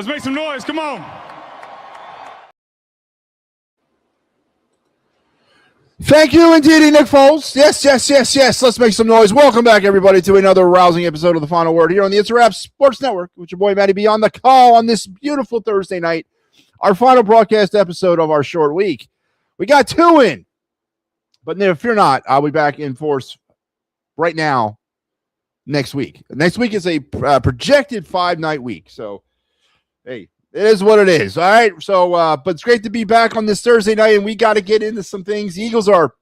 Let's make some noise. Come on. Thank you indeed, Nick Foles. Yes. Let's make some noise. Welcome back, everybody, to another rousing episode of The Final Word here on the It's a Wrap Sports Network with your boy MattyB on the call on this beautiful Thursday night, our final broadcast episode of our short week. We got two in, but fear not, I'll be back in force right now next week. Next week is a projected 5-night week, so hey, it is what it is. All right. So, but it's great to be back on this Thursday night, and we got to get into some things. The Eagles are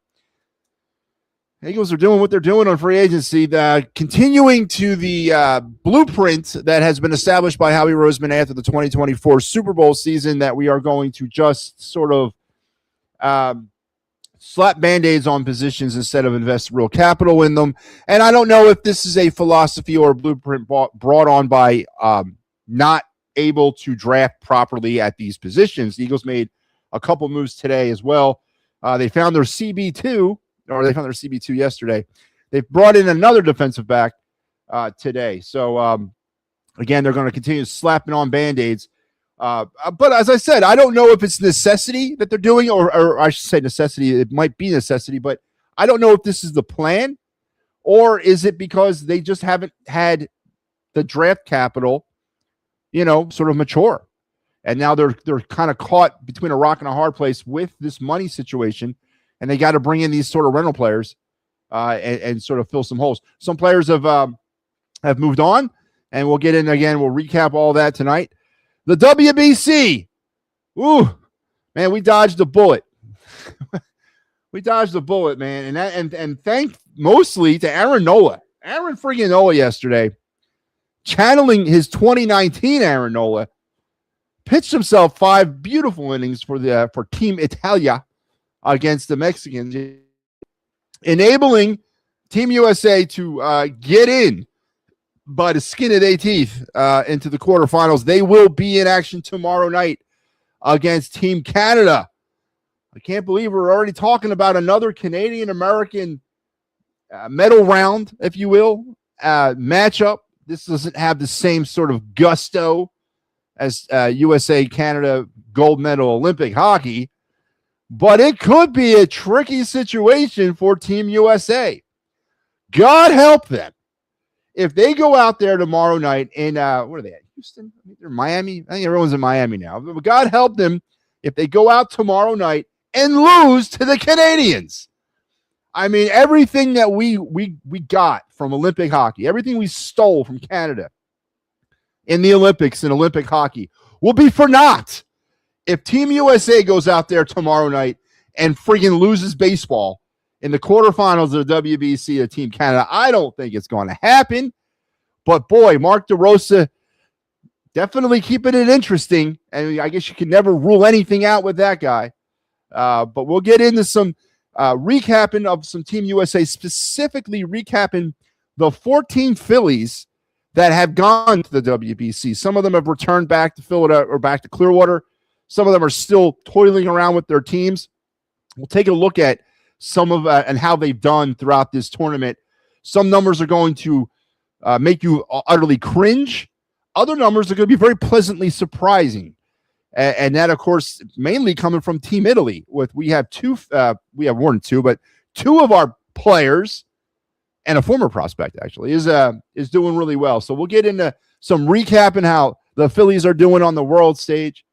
doing what they're doing on free agency, continuing to the blueprint that has been established by Howie Roseman after the 2024 Super Bowl season, that we are going to just sort of slap Band-Aids on positions instead of invest real capital in them. And I don't know if this is a philosophy or a blueprint brought on by not able to draft properly at these positions. The Eagles made a couple moves today as well. They found their CB2 yesterday. They brought in another defensive back today. So, again, they're going to continue slapping on Band-Aids. But as I said, I don't know if it's necessity that they're doing, or I should say necessity. It might be necessity, but I don't know if this is the plan, or is it because they just haven't had the draft capital, sort of mature. And now they're kind of caught between a rock and a hard place with this money situation, and they got to bring in these sort of rental players and sort of fill some holes. Some players have moved on, and we'll get in again. We'll recap all that tonight. The WBC. Ooh, man, we dodged a bullet. We dodged a bullet, man. And thank mostly to Aaron Nola. Aaron friggin' Nola yesterday, channeling his 2019 Aaron Nola, pitched himself 5 beautiful innings for Team Italia against the Mexicans, enabling Team USA to get in by the skin of their teeth into the quarterfinals. They will be in action tomorrow night against Team Canada. I can't believe we're already talking about another Canadian-American medal round, if you will, matchup. This doesn't have the same sort of gusto as USA-Canada gold medal Olympic hockey, but it could be a tricky situation for Team USA. God help them if they go out there tomorrow night in, what are they at, Houston? I think they're Miami. I think everyone's in Miami now. But God help them if they go out tomorrow night and lose to the Canadians. I mean, everything that we got from Olympic hockey, everything we stole from Canada in the Olympics and Olympic hockey will be for naught if Team USA goes out there tomorrow night and friggin' loses baseball in the quarterfinals of the WBC to Team Canada. I don't think it's going to happen. But, boy, Mark DeRosa definitely keeping it interesting. And I guess you can never rule anything out with that guy. But we'll get into some recapping of some Team USA, specifically recapping the 14 Phillies that have gone to the WBC. Some of them have returned back to Philadelphia or back to Clearwater. Some of them are still toiling around with their teams. We'll take a look at some of and how they've done throughout this tournament. Some numbers are going to make you utterly cringe. Other numbers are going to be very pleasantly surprising. And that, of course, mainly coming from Team Italy. We have more than two, but 2 of our players and a former prospect actually is doing really well. So we'll get into some recapping how the Phillies are doing on the world stage.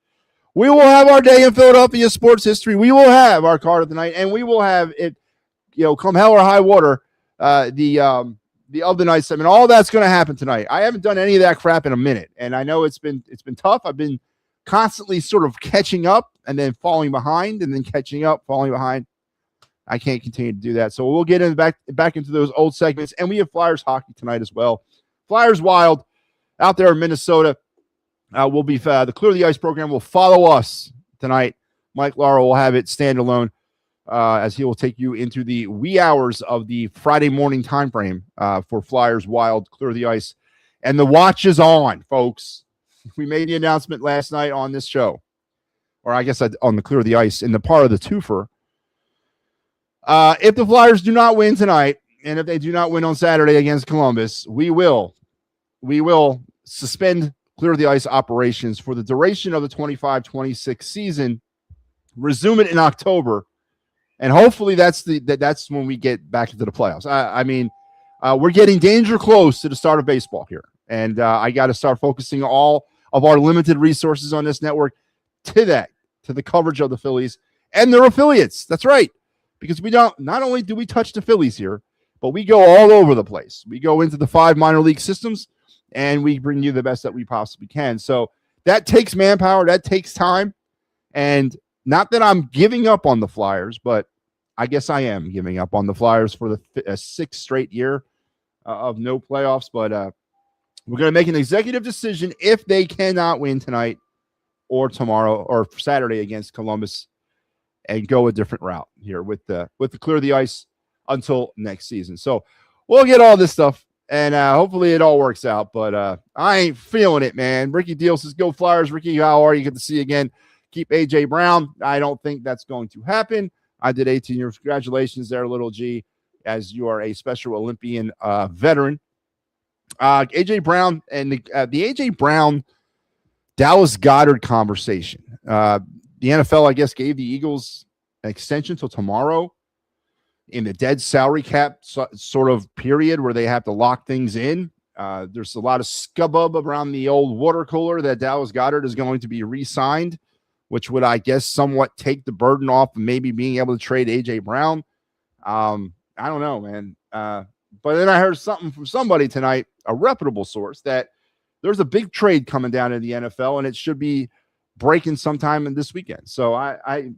We will have our day in Philadelphia sports history. We will have our card of the night, and we will have it, come hell or high water, the of the night segment. All that's going to happen tonight. I haven't done any of that crap in a minute, and I know it's been tough. I've been constantly sort of catching up and then falling behind and then catching up, falling behind. I can't continue to do that. So we'll get back into those old segments. And we have Flyers hockey tonight as well. Flyers Wild out there in Minnesota. Will be the Clear the Ice program will follow us tonight. Mike Lara will have it standalone as he will take you into the wee hours of the Friday morning time frame for Flyers Wild Clear the Ice. And the watch is on, folks. We made the announcement last night on this show, or I guess on the Clear the Ice in the part of the twofer. If the Flyers do not win tonight, and if they do not win on Saturday against Columbus, we will suspend clear the ice operations for the duration of the 25-26 season, resume it in October, and hopefully that's when we get back into the playoffs. I mean, we're getting danger close to the start of baseball here, and I got to start focusing all of our limited resources on this network to the coverage of the Phillies and their affiliates. That's right, because not only do we touch the Phillies here, but we go all over the place. We go into the 5 minor league systems, and we bring you the best that we possibly can. So that takes manpower, that takes time, and not that I'm giving up on the Flyers, but I guess I am giving up on the Flyers for the 6th straight year of no playoffs. But we're going to make an executive decision if they cannot win tonight or tomorrow or Saturday against Columbus, and go a different route here with the clear the ice until next season. So we'll get all this stuff, and hopefully it all works out. But I ain't feeling it, man. Ricky Deal says, "Go Flyers." Ricky, how are you? Good to see you again. Keep AJ Brown. I don't think that's going to happen. I did 18 years. Congratulations there, little G, as you are a Special Olympian veteran. AJ Brown and the AJ Brown Dallas Goedert conversation. The NFL, I guess, gave the Eagles an extension till tomorrow in the dead salary cap sort of period where they have to lock things in. There's a lot of scubbub around the old water cooler that Dallas Goedert is going to be re-signed, which would, I guess, somewhat take the burden off of maybe being able to trade A.J. Brown. I don't know, man. But then I heard something from somebody tonight, a reputable source, that there's a big trade coming down in the NFL, and it should be breaking sometime in this weekend. So I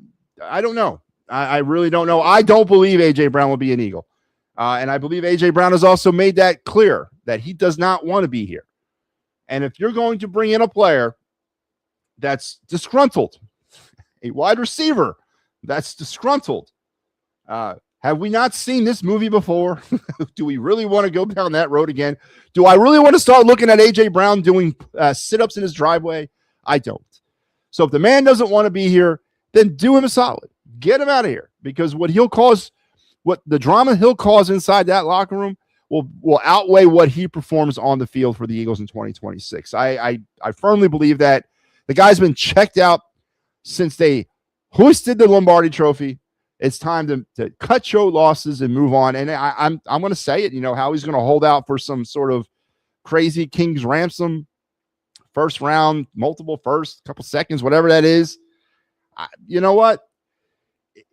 don't know. I really don't know. I don't believe A.J. Brown will be an Eagle. And I believe A.J. Brown has also made that clear that he does not want to be here. And if you're going to bring in a player that's disgruntled, a wide receiver that's disgruntled, have we not seen this movie before? Do we really want to go down that road again? Do I really want to start looking at A.J. Brown doing sit-ups in his driveway? I don't. So if the man doesn't want to be here, then do him a solid. Get him out of here, because what the drama he'll cause inside that locker room will outweigh what he performs on the field for the Eagles in 2026. I firmly believe that the guy's been checked out since they hoisted the Lombardi Trophy. It's time to cut show losses and move on. And I'm going to say it, how he's going to hold out for some sort of crazy King's ransom, first round, multiple first, couple seconds, whatever that is. You know what?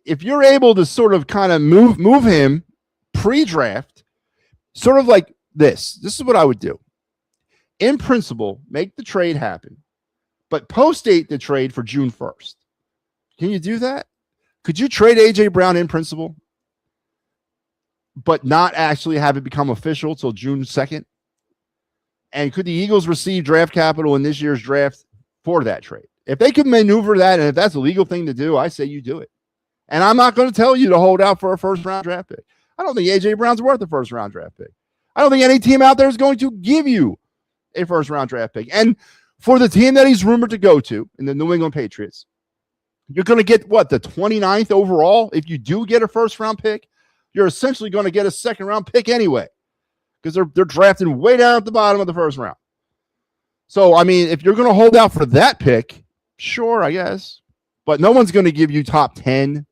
If you're able to sort of kind of move him pre-draft, sort of like this is what I would do. In principle, make the trade happen, but post-date the trade for June 1st. Can you do that? Could you trade A.J. Brown in principle, but not actually have it become official till June 2nd? And could the Eagles receive draft capital in this year's draft for that trade? If they could maneuver that, and if that's a legal thing to do, I say you do it. And I'm not going to tell you to hold out for a first-round draft pick. I don't think A.J. Brown's worth a first-round draft pick. I don't think any team out there is going to give you a first-round draft pick. And for the team that he's rumored to go to, in the New England Patriots, you're going to get, the 29th overall? If you do get a first-round pick, you're essentially going to get a second-round pick anyway, because they're drafting way down at the bottom of the first round. So, I mean, if you're going to hold out for that pick, sure, I guess. But no one's going to give you top 10,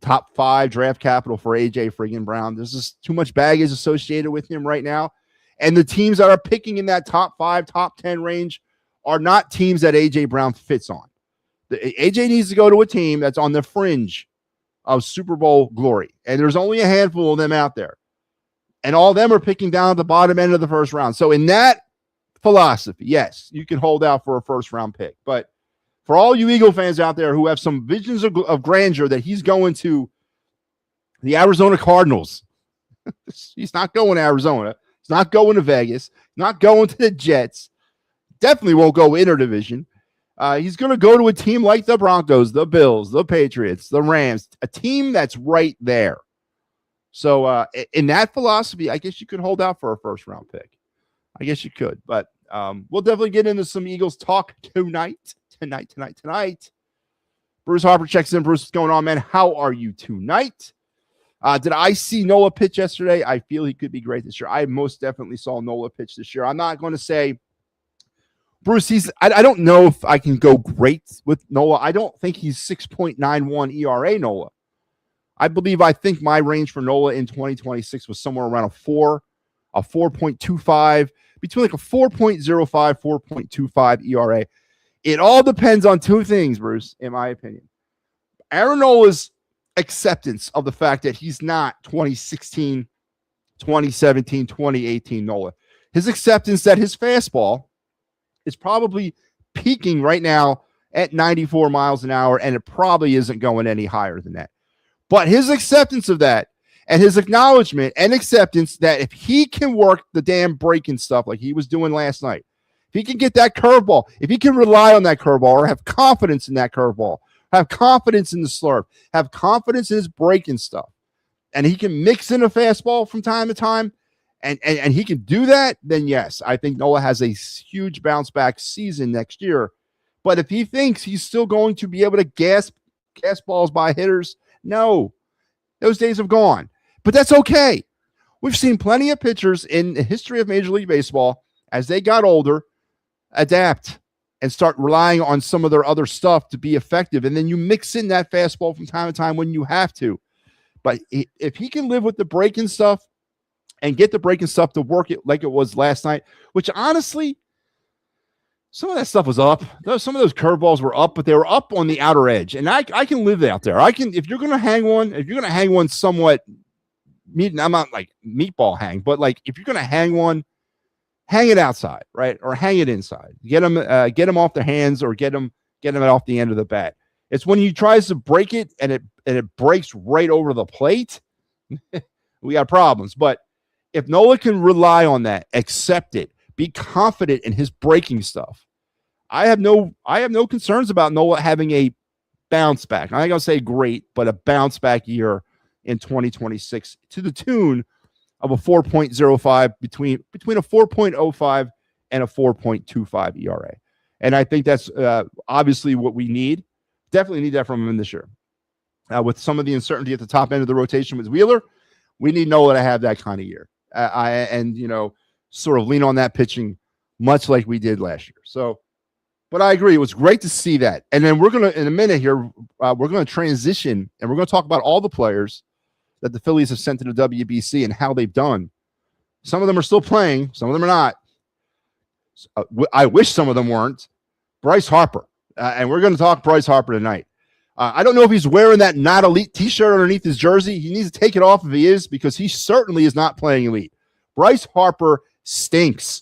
top 5 draft capital for A.J. friggin' Brown. There's just too much baggage associated with him right now. And the teams that are picking in that top 5, top 10 range are not teams that A.J. Brown fits on. A.J. needs to go to a team that's on the fringe of Super Bowl glory. And there's only a handful of them out there. And all of them are picking down at the bottom end of the first round. So in that philosophy, yes, you can hold out for a first-round pick. But for all you Eagle fans out there who have some visions of grandeur that he's going to the Arizona Cardinals, he's not going to Arizona. He's not going to Vegas. He's not going to the Jets. Definitely won't go interdivision. He's going to go to a team like the Broncos, the Bills, the Patriots, the Rams, a team that's right there. So in that philosophy, I guess you could hold out for a first-round pick. I guess you could. But we'll definitely get into some Eagles talk tonight. Bruce Harper checks in. Bruce, what's going on, man? How are you tonight? Did I see Nola pitch yesterday? I feel he could be great this year. I most definitely saw Nola pitch this year. I'm not going to say Bruce, I don't know if I can go great with Nola. I don't think he's 6.91 ERA Nola. I think my range for Nola in 2026 was somewhere around a 4.25, between like a 4.05, 4.25 ERA. It all depends on two things, Bruce, in my opinion. Aaron Nola's acceptance of the fact that he's not 2016, 2017, 2018 Nola. His acceptance that his fastball is probably peaking right now at 94 miles an hour, and it probably isn't going any higher than that. But his acceptance of that and his acknowledgement and acceptance that if he can work the damn breaking stuff like he was doing last night, if he can get that curveball, if he can rely on that curveball or have confidence in that curveball, have confidence in the slurve, have confidence in his breaking stuff, and he can mix in a fastball from time to time, and he can do that, then yes, I think Nola has a huge bounce back season next year. But if he thinks he's still going to be able to gas balls by hitters, no, those days have gone. But that's okay. We've seen plenty of pitchers in the history of Major League Baseball, as they got older, adapt and start relying on some of their other stuff to be effective. And then you mix in that fastball from time to time when you have to. But if he can live with the breaking stuff and get the breaking stuff to work it like it was last night, which honestly, some of that stuff was up. Some of those curveballs were up, but they were up on the outer edge. And I can live out there. If you're going to hang one somewhat, I'm not like meatball hang, but like if you're going to hang one, hang it outside, right? Or hang it inside. Get them off their hands or get them off the end of the bat. It's when he tries to break it and it breaks right over the plate. We got problems. But if Nola can rely on that, accept it, be confident in his breaking stuff, I have no concerns about Nola having a bounce back. I ain't gonna say great, but a bounce back year in 2026 to the tune of a 4.05 between a 4.05 and a 4.25 ERA. And I think that's obviously what we need. Definitely need that from him this year. With some of the uncertainty at the top end of the rotation with Wheeler, we need Nola to have that kind of year. Sort of lean on that pitching much like we did last year. So, but I agree. It was great to see that. And then we're going to, in a minute here, we're going to transition and we're going to talk about all the players that the Phillies have sent to the WBC and how they've done. Some of them are still playing. Some of them are not. I wish some of them weren't. Bryce Harper. And we're going to talk Bryce Harper tonight. I don't know if he's wearing that not elite t-shirt underneath his jersey. He needs to take it off if he is, because he certainly is not playing elite. Bryce Harper stinks.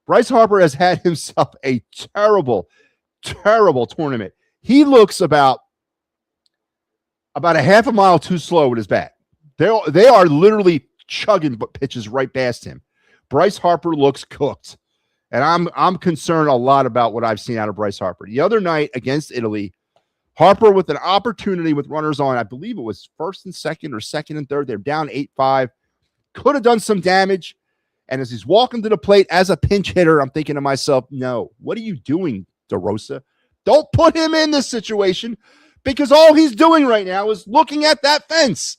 Bryce Harper has had himself a terrible, terrible tournament. He looks about a half a mile too slow with his bat. They are literally chugging pitches right past him. Bryce Harper looks cooked. And I'm concerned a lot about what I've seen out of Bryce Harper. The other night against Italy, Harper with an opportunity with runners on, I believe it was first and second or second and third. They're down 8-5. Could have done some damage. And as he's walking to the plate as a pinch hitter, I'm thinking to myself, no, what are you doing, DeRosa? Don't put him in this situation, because all he's doing right now is looking at that fence.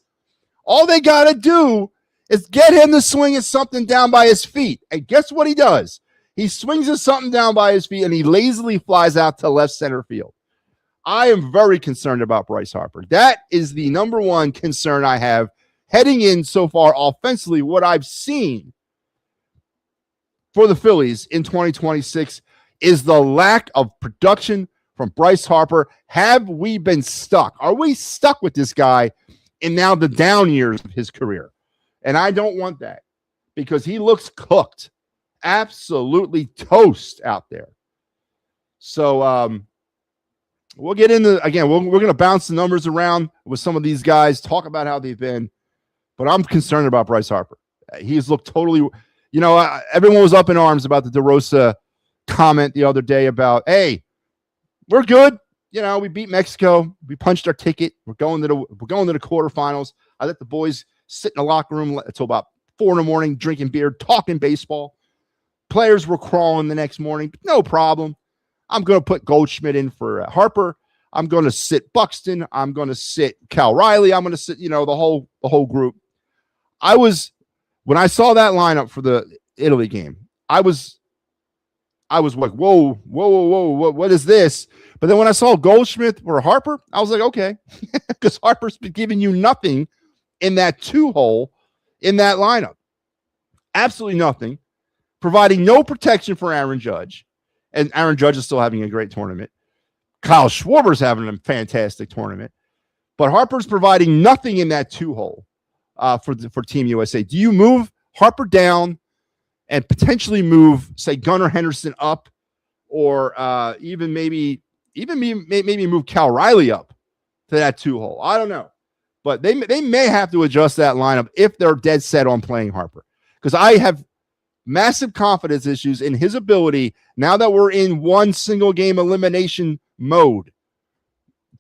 All they got to do is get him to swing at something down by his feet. And guess what he does? He swings at something down by his feet, and he lazily flies out to left center field. I am very concerned about Bryce Harper. That is the number one concern I have heading in so far offensively. What I've seen for the Phillies in 2026 is the lack of production from Bryce Harper. Have we been stuck? Are we stuck with this guy in now the down years of his career? And I don't want that, because he looks cooked. Absolutely toast out there. So we'll get into, again, we're going to bounce the numbers around with some of these guys, talk about how they've been, but I'm concerned about Bryce Harper. He's looked totally, everyone was up in arms about the DeRosa comment the other day about, hey, we're good. We beat Mexico. We punched our ticket. We're going to the quarterfinals. I let the boys sit in the locker room until about 4 a.m, drinking beer, talking baseball. Players were crawling the next morning. No problem. I'm going to put Goldschmidt in for Harper. I'm going to sit Buxton. I'm going to sit Cal Riley. I'm going to sit, the whole group. When I saw that lineup for the Italy game, I was I was like, whoa, what is this? But then when I saw Goldschmidt or Harper, I was like, okay, because Harper's been giving you nothing in that 2-hole in that lineup. Absolutely nothing. Providing no protection for Aaron Judge. And Aaron Judge is still having a great tournament. Kyle Schwarber's having a fantastic tournament. But Harper's providing nothing in that 2-hole for Team USA. Do you move Harper down and potentially move, say, Gunnar Henderson up, or even maybe move Cal Riley up to that 2-hole? I don't know. But they may have to adjust that lineup if they're dead set on playing Harper. Because I have massive confidence issues in his ability, now that we're in one single game elimination mode,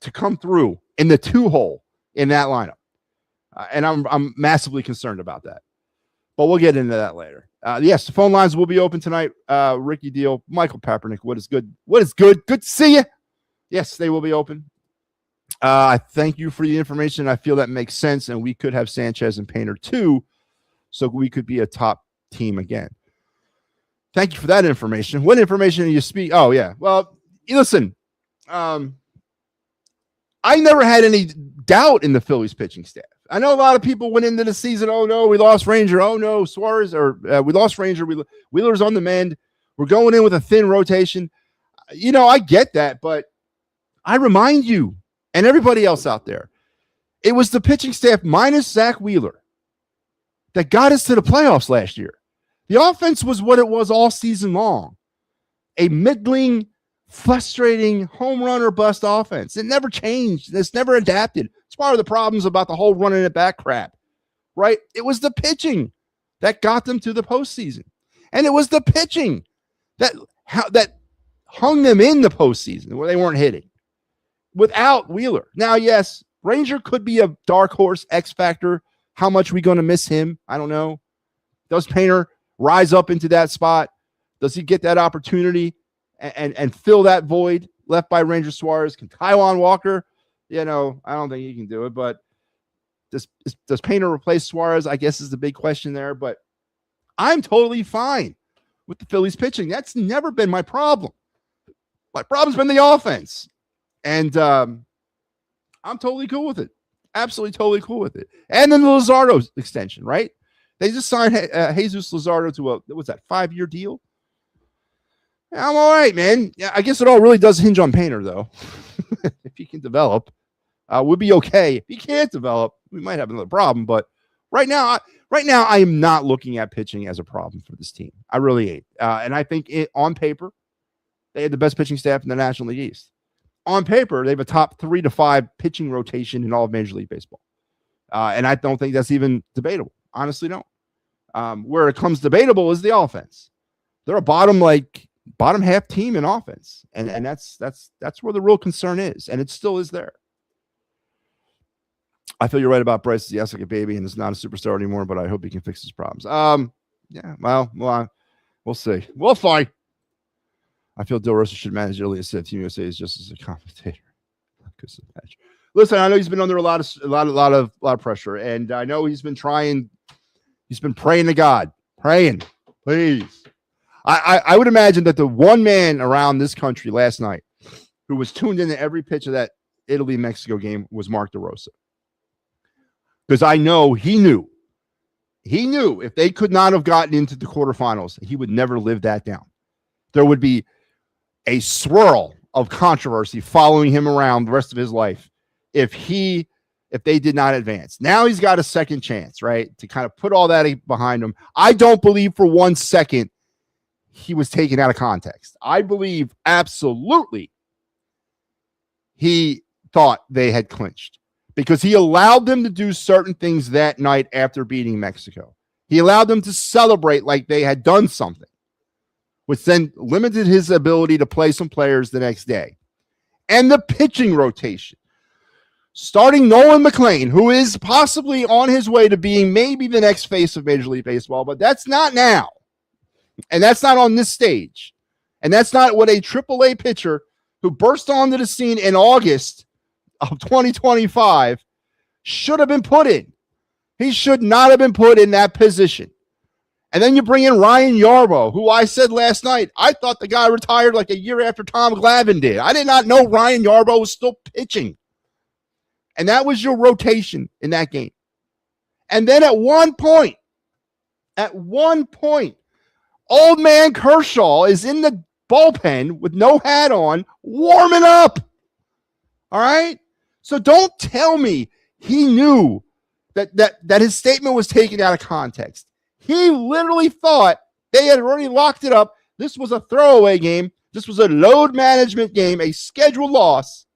to come through in the 2-hole in that lineup. And I'm massively concerned about that. But we'll get into that later. Yes, the phone lines will be open tonight. Ricky Deal, Michael Papernick, what is good? What is good? Good to see you. Yes, they will be open. I thank you for the information. I feel that makes sense, and we could have Sanchez and Painter too, so we could be a top team again. Thank you for that information. What information do you speak? Oh, yeah. Well, listen, I never had any doubt in the Phillies pitching staff. I know a lot of people went into the season, oh, no, we lost Ranger. Oh, no, Suarez, or we lost Ranger. Wheeler's on the mend. We're going in with a thin rotation. You know, I get that, but I remind you and everybody else out there, it was the pitching staff minus Zach Wheeler that got us to the playoffs last year. The offense was what it was all season long. A middling, frustrating home run or bust offense. It never changed. It's never adapted. It's part of the problems about the whole running it back crap, right? It was the pitching that got them to the postseason. And it was the pitching that hung them in the postseason where they weren't hitting without Wheeler. Now, yes, Ranger could be a dark horse X factor. How much are we going to miss him? I don't know. Does Painter rise up into that spot? Does he get that opportunity and fill that void left by Ranger Suarez? Can Taijuan Walker? You know, I don't think he can do it, but does Painter replace Suarez? I guess is the big question there, but I'm totally fine with the Phillies pitching. That's never been my problem. My problem's been the offense. And I'm totally cool with it. Absolutely totally cool with it. And then the Luzardo extension, right? They just signed Jesus Luzardo to a, what's that, 5-year deal? Yeah, I'm all right, man. Yeah, I guess it all really does hinge on Painter, though. If he can develop, we'll be okay. If he can't develop, we might have another problem. But right now, I am not looking at pitching as a problem for this team. I really ain't. And I think on paper, they had the best pitching staff in the National League East. On paper, they have a top 3 to 5 pitching rotation in all of Major League Baseball. And I don't think that's even debatable. Honestly, don't. Where it comes debatable is the offense. They're a bottom half team in offense. And that's where the real concern is. And it still is there. I feel you're right about Bryce. Yes, like a baby and is not a superstar anymore, but I hope he can fix his problems. Yeah, well, we'll see. We'll fight. I feel Del Rosa should manage Ilias said Team USA is just as a commentator. Listen, I know he's been under a lot of pressure, and I know he's been trying. He's been praying to God, praying, please. I would imagine that the one man around this country last night who was tuned into every pitch of that Italy-Mexico game was Mark DeRosa, because I know he knew if they could not have gotten into the quarterfinals, he would never live that down. There would be a swirl of controversy following him around the rest of his life if they did not advance. Now he's got a second chance, right, to kind of put all that behind him. I don't believe for 1 second he was taken out of context. I believe absolutely he thought they had clinched because he allowed them to do certain things that night after beating Mexico. He allowed them to celebrate like they had done something, which then limited his ability to play some players the next day. And the pitching rotation, starting Nolan McLean, who is possibly on his way to being maybe the next face of Major League Baseball, but that's not now. And that's not on this stage. And that's not what a AAA pitcher who burst onto the scene in August of 2025 should have been put in. He should not have been put in that position. And then you bring in Ryan Yarbrough, who I said last night, I thought the guy retired like a year after Tom Glavine did. I did not know Ryan Yarbrough was still pitching. And that was your rotation in that game. And then at one point, old man Kershaw is in the bullpen with no hat on, warming up. All right? So don't tell me he knew that his statement was taken out of context. He literally thought they had already locked it up. This was a throwaway game. This was a load management game, a scheduled loss.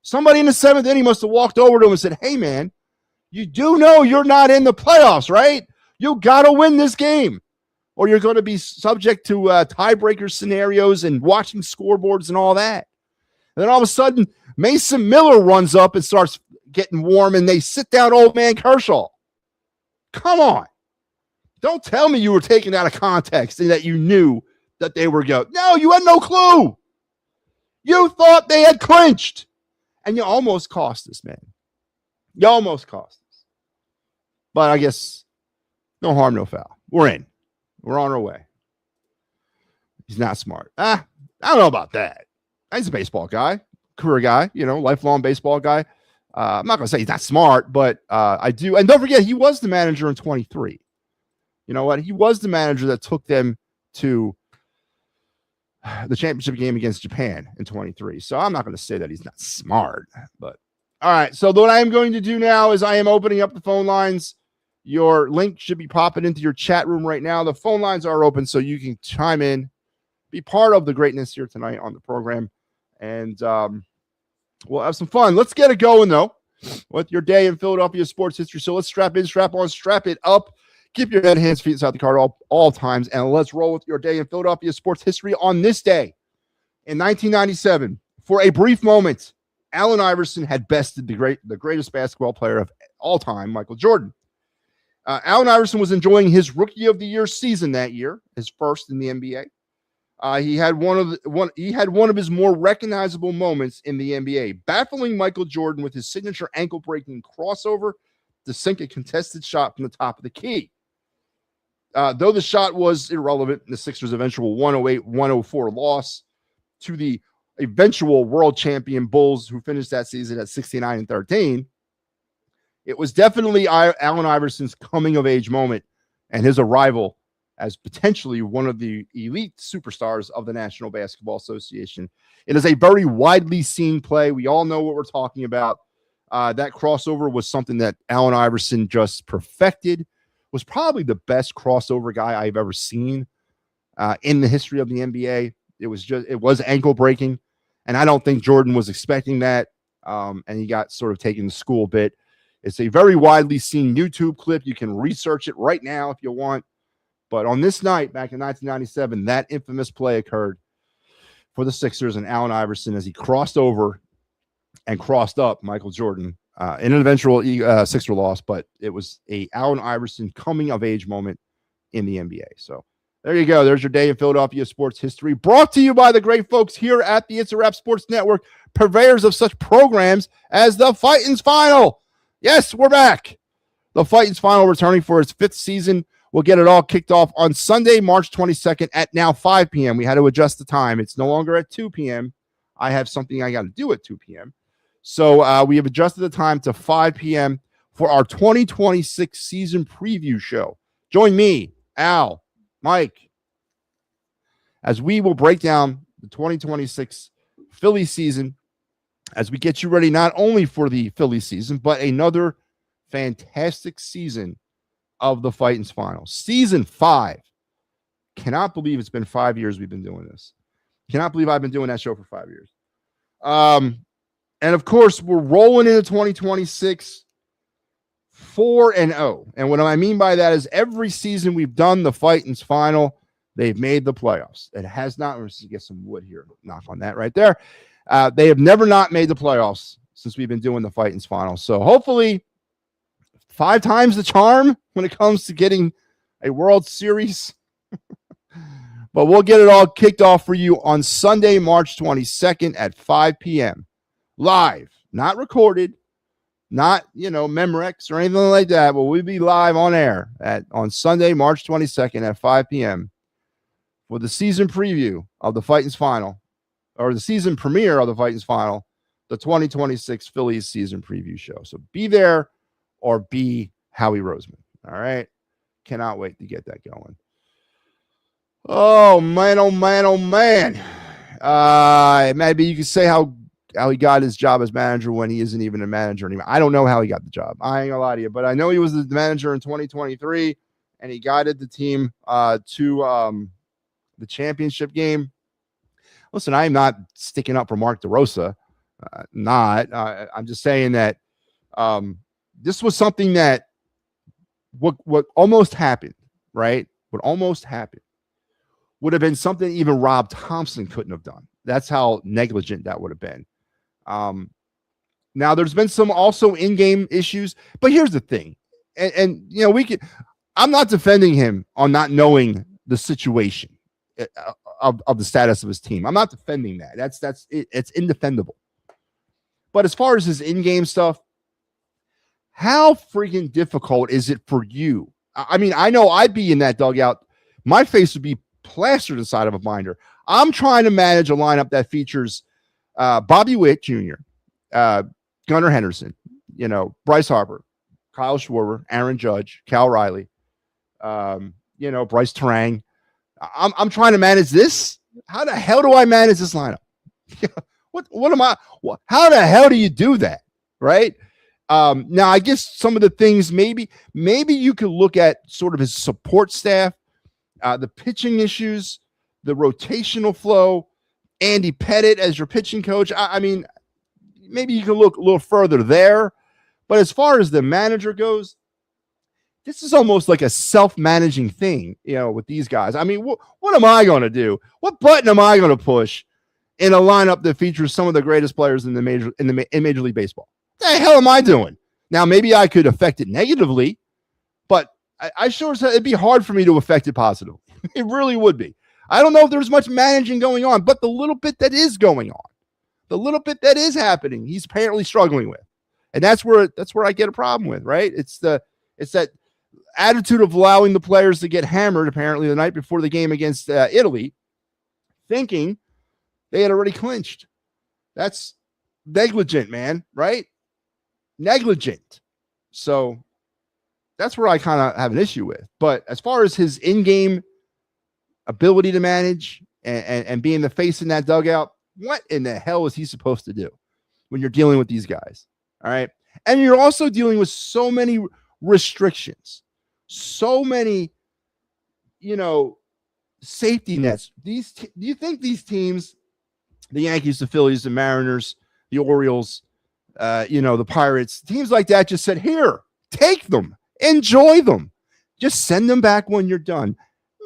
Somebody in the seventh inning must have walked over to him and said, hey, man, you do know you're not in the playoffs, right? You got to win this game, or you're going to be subject to tiebreaker scenarios and watching scoreboards and all that. And then all of a sudden, Mason Miller runs up and starts getting warm, and they sit down old man Kershaw. Come on. Don't tell me you were taken out of context and that you knew that they were going. No, you had no clue. You thought they had clinched. And you almost cost us, man. You almost cost us. But I guess no harm, no foul. We're in. We're on our way. He's not smart. I don't know about that. He's a baseball guy, career guy, lifelong baseball guy. I'm not going to say he's not smart, but I do. And don't forget, he was the manager in 23. You know what? He was the manager that took them to the championship game against Japan in 23. So I'm not going to say that he's not smart, but all right. So what I am going to do now is I am opening up the phone lines. Your link should be popping into your chat room right now. The phone lines are open so you can chime in, be part of the greatness here tonight on the program, and we'll have some fun. Let's get it going, though, with your day in Philadelphia sports history. So let's strap in, strap on, strap it up. Keep your head, hands, feet inside the car all times, and let's roll with your day in Philadelphia sports history on this day. In 1997, for a brief moment, Allen Iverson had bested the greatest basketball player of all time, Michael Jordan. Allen Iverson was enjoying his Rookie of the Year season that year, his first in the NBA. He had one of his more recognizable moments in the NBA, baffling Michael Jordan with his signature ankle-breaking crossover to sink a contested shot from the top of the key. Though the shot was irrelevant, the Sixers' eventual 108-104 loss to the eventual world champion Bulls, who finished that season at 69-13, it was definitely Allen Iverson's coming-of-age moment and his arrival as potentially one of the elite superstars of the National Basketball Association. It is a very widely seen play. We all know what we're talking about. That crossover was something that Allen Iverson just perfected. Was probably the best crossover guy I've ever seen in the history of the NBA. It was ankle breaking, and I don't think Jordan was expecting that, and he got sort of taken to school a bit. It's a very widely seen YouTube clip. You can research it right now if you want. But on this night, back in 1997, that infamous play occurred for the Sixers and Allen Iverson as he crossed over and crossed up Michael Jordan in an eventual Sixer loss, but it was a Allen Iverson coming-of-age moment in the NBA. So there you go. There's your day in Philadelphia sports history, brought to you by the great folks here at the It's a Wrap Sports Network, purveyors of such programs as the Fightin's Final. Yes, we're back. The Fightin's Final returning for its 5th season. We'll get it all kicked off on Sunday, March 22nd at now 5 p.m. We had to adjust the time. It's no longer at 2 p.m. I have something I got to do at 2 p.m. So we have adjusted the time to 5 p.m. for our 2026 season preview show. Join me, Al, Mike, as we will break down the 2026 Philly season as we get you ready not only for the Philly season, but another fantastic season of the Fightin's Final. Season 5. Cannot believe it's been 5 years we've been doing this. Cannot believe I've been doing that show for 5 years. And of course, we're rolling into 2026 4-0. And what I mean by that is every season we've done the Fightin's Final, they've made the playoffs. It has not. Let's get some wood here. Knock on that right there. They have never not made the playoffs since we've been doing the Fightin's Final. So hopefully 5 times the charm when it comes to getting a World Series. But we'll get it all kicked off for you on Sunday, March 22nd at 5 p.m. Live, not recorded, not, Memorex or anything like that, but we'll be live on air on Sunday, March 22nd at 5 p.m. for the season preview of the Titans final, or the season premiere of the Titans final, the 2026 Phillies season preview show. So be there or be Howie Roseman. All right. Cannot wait to get that going. Oh, man, oh, man, oh, man. Maybe you could say how he got his job as manager when he isn't even a manager anymore. I don't know how he got the job. I ain't gonna lie to you, but I know he was the manager in 2023, and he guided the team to the championship game. Listen, I am not sticking up for Mark DeRosa. I'm just saying that this was something that what almost happened, right? What almost happened would have been something even Rob Thompson couldn't have done. That's how negligent that would have been. Now there's been some also in-game issues, but here's the thing. And I'm not defending him on not knowing the situation of the status of his team. I'm not defending that. It's indefendable. But as far as his in-game stuff, how freaking difficult is it for you? I mean, I know I'd be in that dugout. My face would be plastered inside of a binder. I'm trying to manage a lineup that features Bobby Witt Jr., Gunnar Henderson, Bryce Harper, Kyle Schwarber, Aaron Judge, Cal Riley, Bryce Terang. I'm trying to manage this. How the hell do I manage this lineup? What am I? How the hell do you do that? Right? Now, I guess some of the things maybe you could look at sort of his support staff, the pitching issues, the rotational flow, Andy Pettit as your pitching coach. I mean, maybe you can look a little further there. But as far as the manager goes, this is almost like a self-managing thing, with these guys. I mean, what am I going to do? What button am I going to push in a lineup that features some of the greatest players in Major League Baseball? What the hell am I doing? Now, maybe I could affect it negatively, but I sure said it'd be hard for me to affect it positively. It really would be. I don't know if there's much managing going on, but the little bit that is going on, the little bit that is happening, he's apparently struggling with. And that's where I get a problem with, right? It's that attitude of allowing the players to get hammered apparently the night before the game against Italy, thinking they had already clinched. That's negligent, man, right? Negligent. So that's where I kind of have an issue with. But as far as his in-game ability to manage and being the face in that dugout, what in the hell is he supposed to do when you're dealing with these guys? All right. And you're also dealing with so many restrictions, so many, safety nets. Do you think these teams, the Yankees, the Phillies, the Mariners, the Orioles, the Pirates, teams like that just said, here, take them, enjoy them, just send them back when you're done?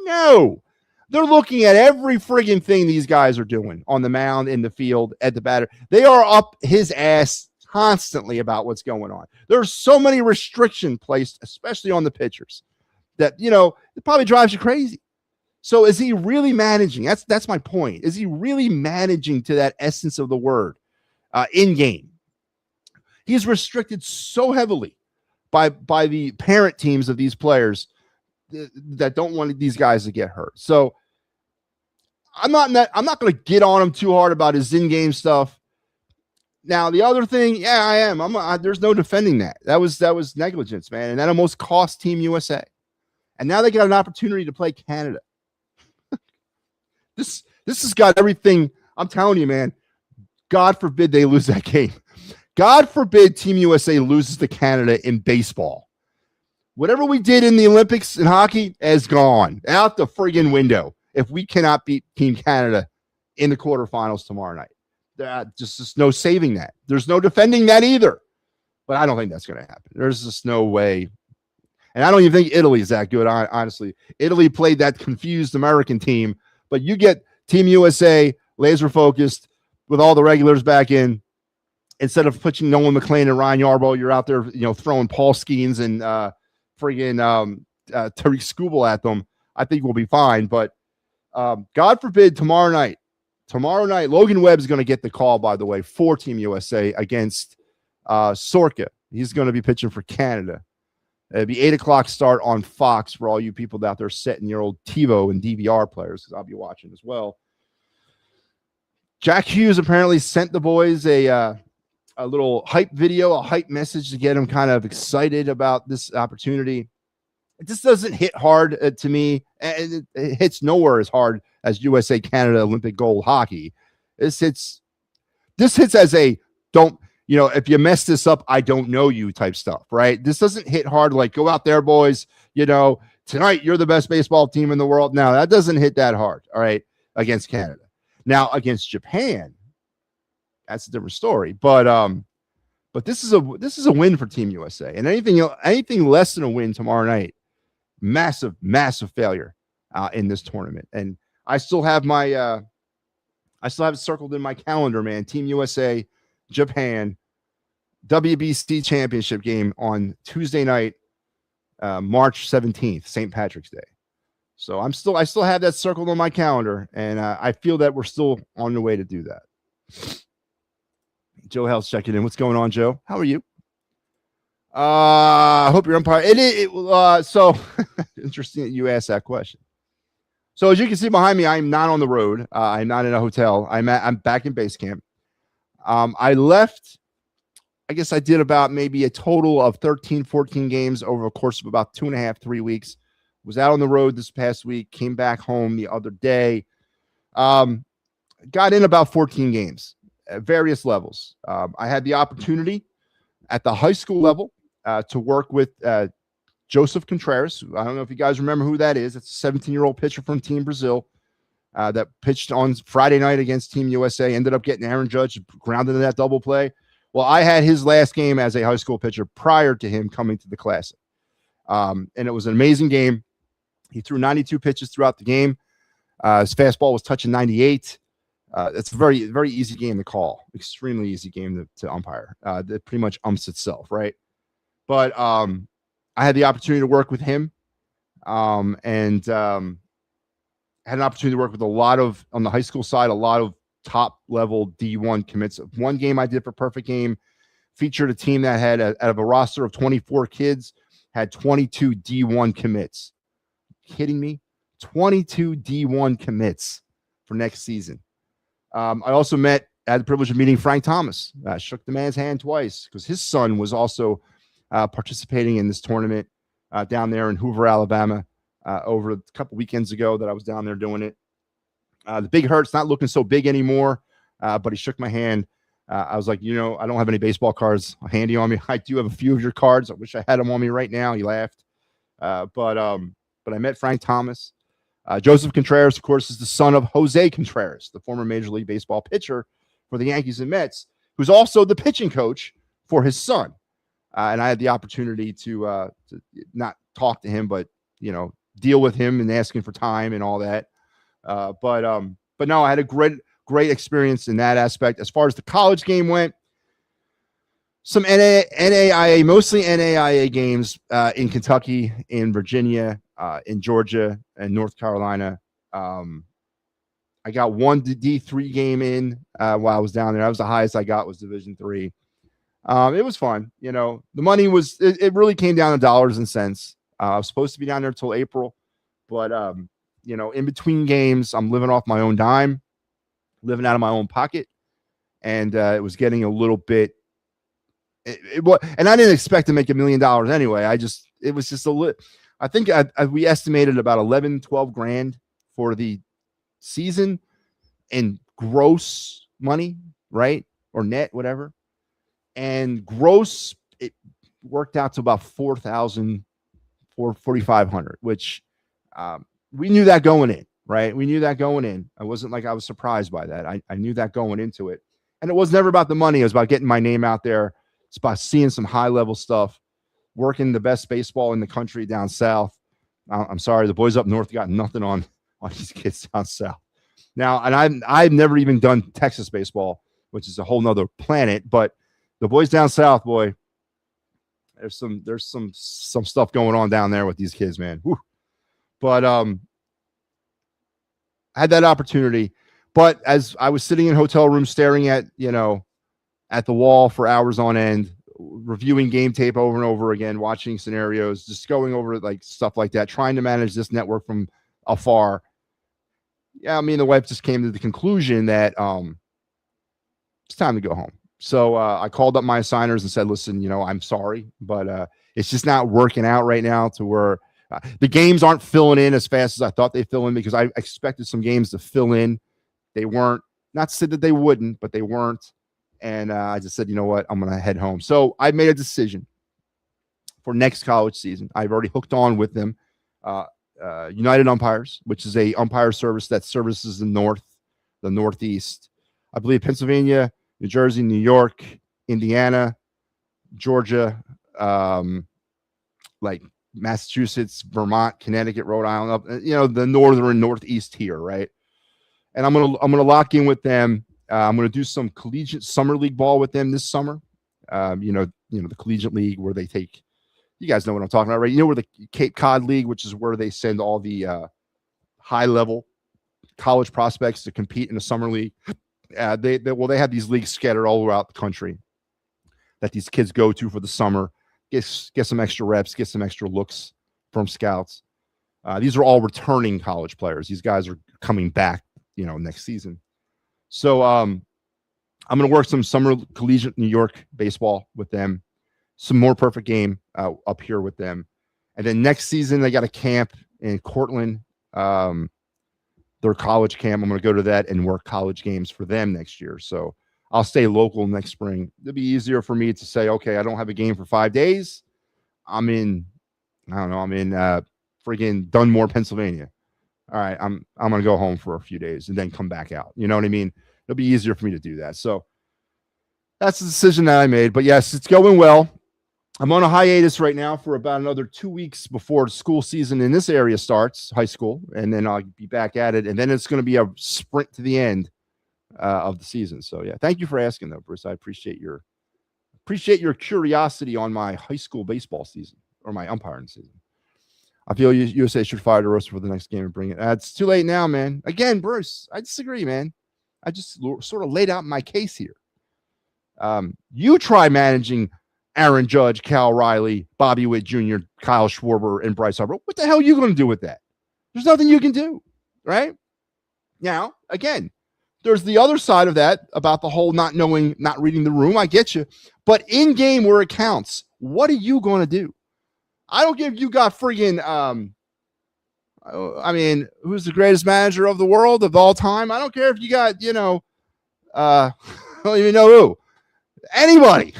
No. They're looking at every friggin' thing these guys are doing on the mound, in the field, at the batter. They are up his ass constantly about what's going on. There's so many restrictions placed, especially on the pitchers, that, it probably drives you crazy. So is he really managing? That's my point. Is he really managing to that essence of the word in game? He's restricted so heavily by the parent teams of these players that don't want these guys to get hurt. So I'm not going to get on him too hard about his in-game stuff. Now, the other thing, yeah, I am. There's no defending that. That was negligence, man, and that almost cost Team USA. And now they got an opportunity to play Canada. This has got everything. I'm telling you, man. God forbid they lose that game. God forbid Team USA loses to Canada in baseball. Whatever we did in the Olympics in hockey is gone out the friggin' window if we cannot beat Team Canada in the quarterfinals tomorrow night. Just no saving that. There's no defending that either. But I don't think that's going to happen. There's just no way. And I don't even think Italy is that good, honestly. Italy played that confused American team. But you get Team USA laser focused with all the regulars back in. Instead of pushing Nolan McLean and Ryan Yarbrough, you're out there, throwing Paul Skeens and Tariq Skubal at them. I think we'll be fine. But God forbid tomorrow night, Logan Webb is going to get the call, by the way, for Team USA against Sorka He's going to be pitching for Canada. It'll be 8 o'clock start on Fox for all you people out there setting your old TiVo and DVR players, because I'll be watching as well. Jack Hughes apparently sent the boys a little hype video, a hype message to get them kind of excited about this opportunity. It just doesn't hit hard to me, and it hits nowhere as hard as USA Canada Olympic gold hockey. This hits as a don't, if you mess this up, I don't know you type stuff, right? This doesn't hit hard like go out there, boys. Tonight you're the best baseball team in the world. Now that doesn't hit that hard, all right, against Canada. Now against Japan, that's a different story. But this is a win for Team USA, and anything less than a win tomorrow night, massive failure in this tournament. And I still have it circled in my calendar, man. Team USA, Japan, WBC championship game on Tuesday night, March 17th, St. Patrick's Day. So I still have that circled on my calendar, and I feel that we're still on the way to do that. Joe Hell's checking in. What's going on, Joe? How are you? I hope your umpire. So interesting that you asked that question. So as you can see behind me, I'm not on the road. I'm not in a hotel. I'm back in base camp. I left. I guess I did about maybe a total of 13, 14 games over a course of about 2.5, 3 weeks. Was out on the road this past week. Came back home the other day. Got in about 14 games at various levels. I had the opportunity at the high school level to work with Joseph Contreras. I don't know if you guys remember who that is. It's a 17-year-old pitcher from Team Brazil that pitched on Friday night against Team USA, ended up getting Aaron Judge, grounded in that double play. Well, I had his last game as a high school pitcher prior to him coming to the Classic. And it was an amazing game. He threw 92 pitches throughout the game. His fastball was touching 98. It's a very, very easy game to call. Extremely easy game to umpire. That pretty much umps itself, right? But I had the opportunity to work with him, and had an opportunity to work with on the high school side, a lot of top-level D1 commits. One game I did for Perfect Game featured a team that had, out of a roster of 24 kids, had 22 D1 commits. Kidding me? 22 D1 commits for next season. I also had the privilege of meeting Frank Thomas. Shook the man's hand twice because his son was also participating in this tournament down there in Hoover, Alabama, over a couple weekends ago that I was down there doing it. The Big Hurt's not looking so big anymore, but he shook my hand. I was like, I don't have any baseball cards handy on me. I do have a few of your cards. I wish I had them on me right now. He laughed. But I met Frank Thomas. Joseph Contreras, of course, is the son of Jose Contreras, the former Major League Baseball pitcher for the Yankees and Mets, who's also the pitching coach for his son. And I had the opportunity to not talk to him, but deal with him and asking for time and all that. But no, I had a great experience in that aspect. As far as the college game went, some NAIA, mostly NAIA games in Kentucky, in Virginia, in Georgia, and North Carolina. I got one D3 game in while I was down there. That was the highest I got was Division III. It was fun. The money was, it really came down to dollars and cents. I was supposed to be down there until April, but in between games, I'm living off my own dime, living out of my own pocket. And it was getting a little bit, and I didn't expect to make $1 million anyway. It was just a little, I think we estimated about 11, 12 grand for the season in gross money, right? Or net, whatever. And gross, it worked out to about 4,000, 4,500, which we knew that going in, right? We knew that going in. I wasn't like I was surprised by that. I knew that going into it. And it was never about the money. It was about getting my name out there. It's about seeing some high-level stuff, working the best baseball in the country down south. I'm sorry, the boys up north got nothing on these kids down south. Now, and I've never even done Texas baseball, which is a whole nother planet, but the boys down south, boy, there's some stuff going on down there with these kids, man. Whew. But I had that opportunity. But as I was sitting in hotel room staring at, at the wall for hours on end, reviewing game tape over and over again, watching scenarios, just going over like stuff like that, trying to manage this network from afar. Yeah, me and the wife just came to the conclusion that it's time to go home. So I called up my assigners and said, listen, I'm sorry, but it's just not working out right now to where the games aren't filling in as fast as I thought they fill in, because I expected some games to fill in. They weren't. Not said that they wouldn't, but they weren't. And I just said, you know what? I'm going to head home. So I made a decision for next college season. I've already hooked on with them. United Umpires, which is a umpire service that services the Northeast. I believe Pennsylvania, New Jersey, New York, Indiana, Georgia, like Massachusetts, Vermont, Connecticut, Rhode Island, up, the northern Northeast here, right? And I'm gonna lock in with them. I'm gonna do some collegiate summer league ball with them this summer. The collegiate league where they take, you guys know what I'm talking about, right? Where the Cape Cod League, which is where they send all the high level college prospects to compete in the summer league. They have these leagues scattered all throughout the country that these kids go to for the summer, get some extra reps, get some extra looks from scouts. These are all returning college players. These guys are coming back, next season. So I'm going to work some summer collegiate New York baseball with them, some more perfect game up here with them. And then next season, they got a camp in Cortland, their college camp. I'm going to go to that and work college games for them next year. So I'll stay local next spring. It'll be easier for me to say, okay, I don't have a game for 5 days. I'm in friggin' Dunmore, Pennsylvania. All right, I'm going to go home for a few days and then come back out. You know what I mean? It'll be easier for me to do that. So that's the decision that I made. But yes, it's going well. I'm on a hiatus right now for about another 2 weeks before school season in this area starts, high school, and then I'll be back at it. And then it's going to be a sprint to the end of the season. So yeah, thank you for asking though, Bruce. I appreciate your curiosity on my high school baseball season or my umpiring season. I feel USA should fire the roster for the next game and bring it. It's too late now, man. Again, Bruce, I disagree, man. I just sort of laid out my case here. You try managing Aaron Judge, Cal Riley, Bobby Witt Jr., Kyle Schwarber, and Bryce Harper. What the hell are you going to do with that? There's nothing you can do, right? Now, again, there's the other side of that about the whole not reading the room. I get you. But in game where it counts, what are you going to do? I don't give you got friggin' who's the greatest manager of the world of all time? I don't care if you got, I don't even know who. Anybody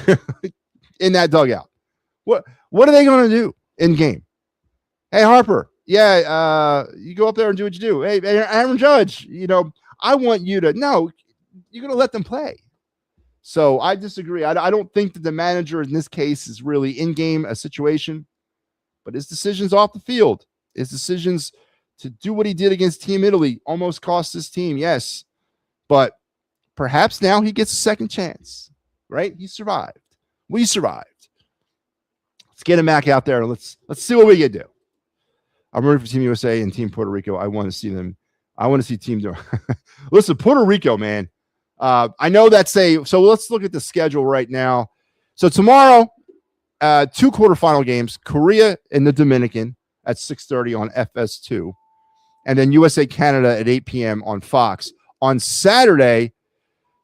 in that dugout. What are they going to do in game? Hey, Harper, you go up there and do what you do. Hey, Aaron Judge, I want you to, no, you're going to let them play. So I disagree. I don't think that the manager in this case is really in game a situation, but his decisions off the field, his decisions to do what he did against Team Italy almost cost his team. Yes. But perhaps now he gets a second chance, right? He survived. We survived. Let's get him back out there. Let's see what we can do. I'm rooting for Team USA and Team Puerto Rico. I want to see them. I want to see Team. Listen, Puerto Rico, man. I know that's so let's look at the schedule right now. So tomorrow, 2 quarterfinal games, Korea and the Dominican at 6:30 on FS2, and then USA Canada at 8 p.m. on Fox. On Saturday,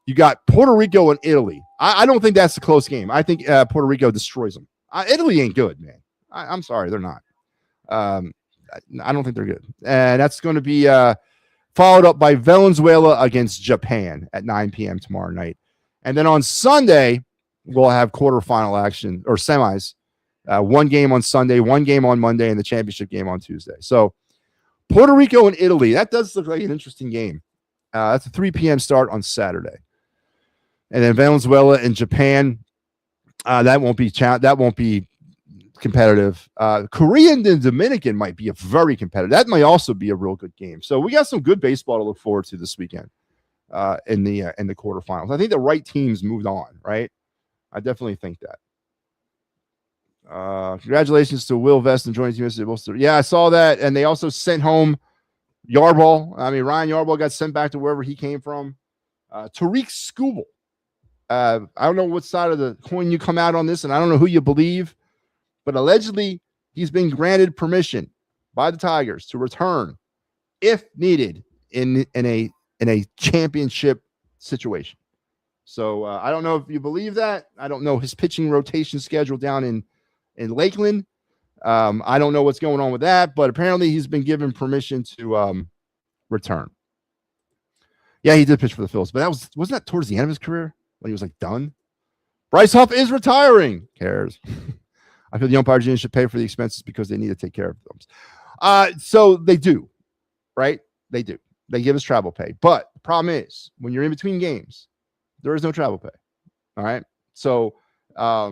you got Puerto Rico and Italy. I don't think that's a close game. I think Puerto Rico destroys them. Italy ain't good, man. I'm sorry, they're not. I don't think they're good. And that's going to be followed up by Venezuela against Japan at 9 p.m. tomorrow night. And then on Sunday, we'll have quarterfinal action or semis. 1 game on Sunday, 1 game on Monday, and the championship game on Tuesday. So Puerto Rico and Italy, that does look like an interesting game. That's a 3 p.m. start on Saturday. And then Venezuela and Japan, that won't be competitive. Korea and the Dominican might be a very competitive. That might also be a real good game. So we got some good baseball to look forward to this weekend in the quarterfinals. I think the right teams moved on, right? I definitely think that. Congratulations to Will Vest and joining Team USA. Yeah, I saw that. And they also sent home Yarbrough. I mean, Ryan Yarbrough got sent back to wherever he came from. Tariq Skubal I don't know what side of the coin you come out on this, and I don't know who you believe, but allegedly he's been granted permission by the Tigers to return if needed in a championship situation. So I don't know if you believe that. I don't know his pitching rotation schedule down in Lakeland. I don't know what's going on with that, but apparently he's been given permission to return. Yeah, he did pitch for the Phils, but wasn't that towards the end of his career when he was like done? Bryce Huff is retiring. Cares. I feel the umpires union should pay for the expenses because they need to take care of them. So they do, right? They do. They give us travel pay. But the problem is when you're in between games, there is no travel pay. All right. So I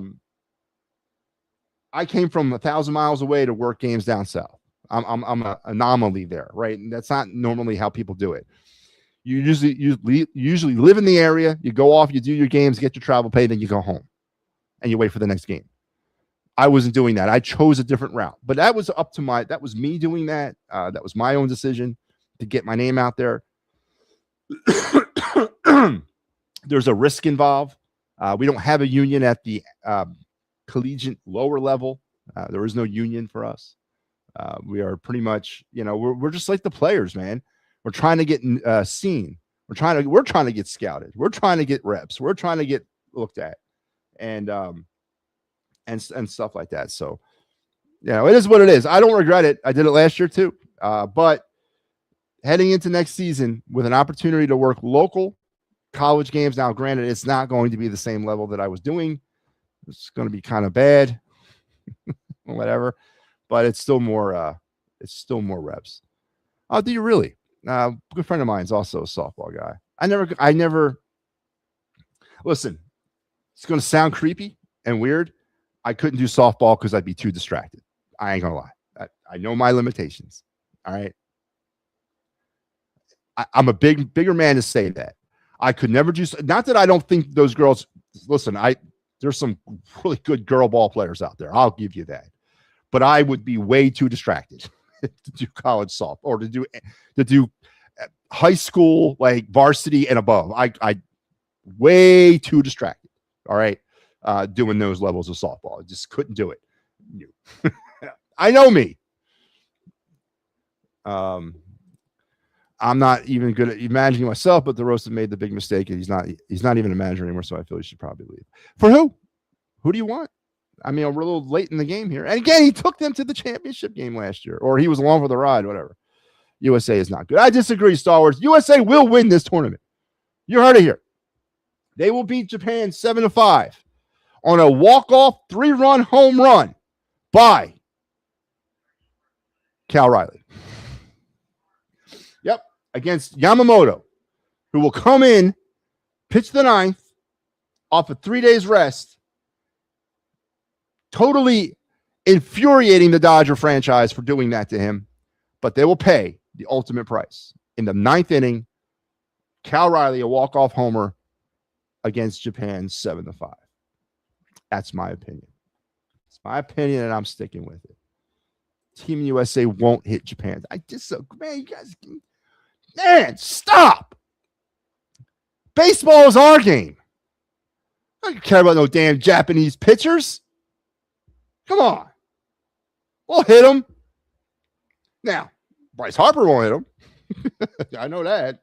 came from 1,000 miles away to work games down south. I'm an anomaly there, right? And that's not normally how people do it. You usually live in the area. You go off, you do your games, get your travel pay, then you go home and you wait for the next game. I wasn't doing that. I chose a different route, but that was that was me doing that. That was my own decision to get my name out there. There's a risk involved. We don't have a union at the collegiate lower level. There is no union for us. We are pretty much, we're just like the players, man. We're trying to get seen. We're trying to get scouted. We're trying to get reps. We're trying to get looked at, and stuff like that. So, it is what it is. I don't regret it. I did it last year too. But heading into next season with an opportunity to work local college games. Now, granted, it's not going to be the same level that I was doing. It's going to be kind of bad, whatever. But it's still more. It's still more reps. Oh, do you really? Good friend of mine is also a softball guy. I never listen. It's going to sound creepy and weird. I couldn't do softball because I'd be too distracted. I ain't gonna lie. I know my limitations. All right. I'm a bigger man to say that. I could never do. Not that I don't think those girls. Listen, there's some really good girl ball players out there. I'll give you that. But I would be way too distracted to do college softball or to do high school, like varsity and above. I way too distracted. All right. Doing those levels of softball. I just couldn't do it. I know me. I'm not even good at imagining myself, but the roast made the big mistake. He's not even a manager anymore, so I feel he should probably leave. For who? Who do you want? I mean, we're a little late in the game here. And again, he took them to the championship game last year, or he was along for the ride, whatever. USA is not good. I disagree, Star Wars. USA will win this tournament. You heard it here. They will beat Japan 7-5 on a walk-off 3-run home run by Cal Riley. Yep, against Yamamoto, who will come in, pitch the ninth off of 3 days rest, totally infuriating the Dodger franchise for doing that to him, but they will pay the ultimate price. In the ninth inning, Cal Riley, a walk-off homer against Japan 7-5. That's my opinion. It's my opinion, and I'm sticking with it. Team USA won't hit Japan. I disagree. Man, you guys, man, stop. Baseball is our game. I don't care about no damn Japanese pitchers. Come on. We'll hit them. Now, Bryce Harper won't hit them. I know that.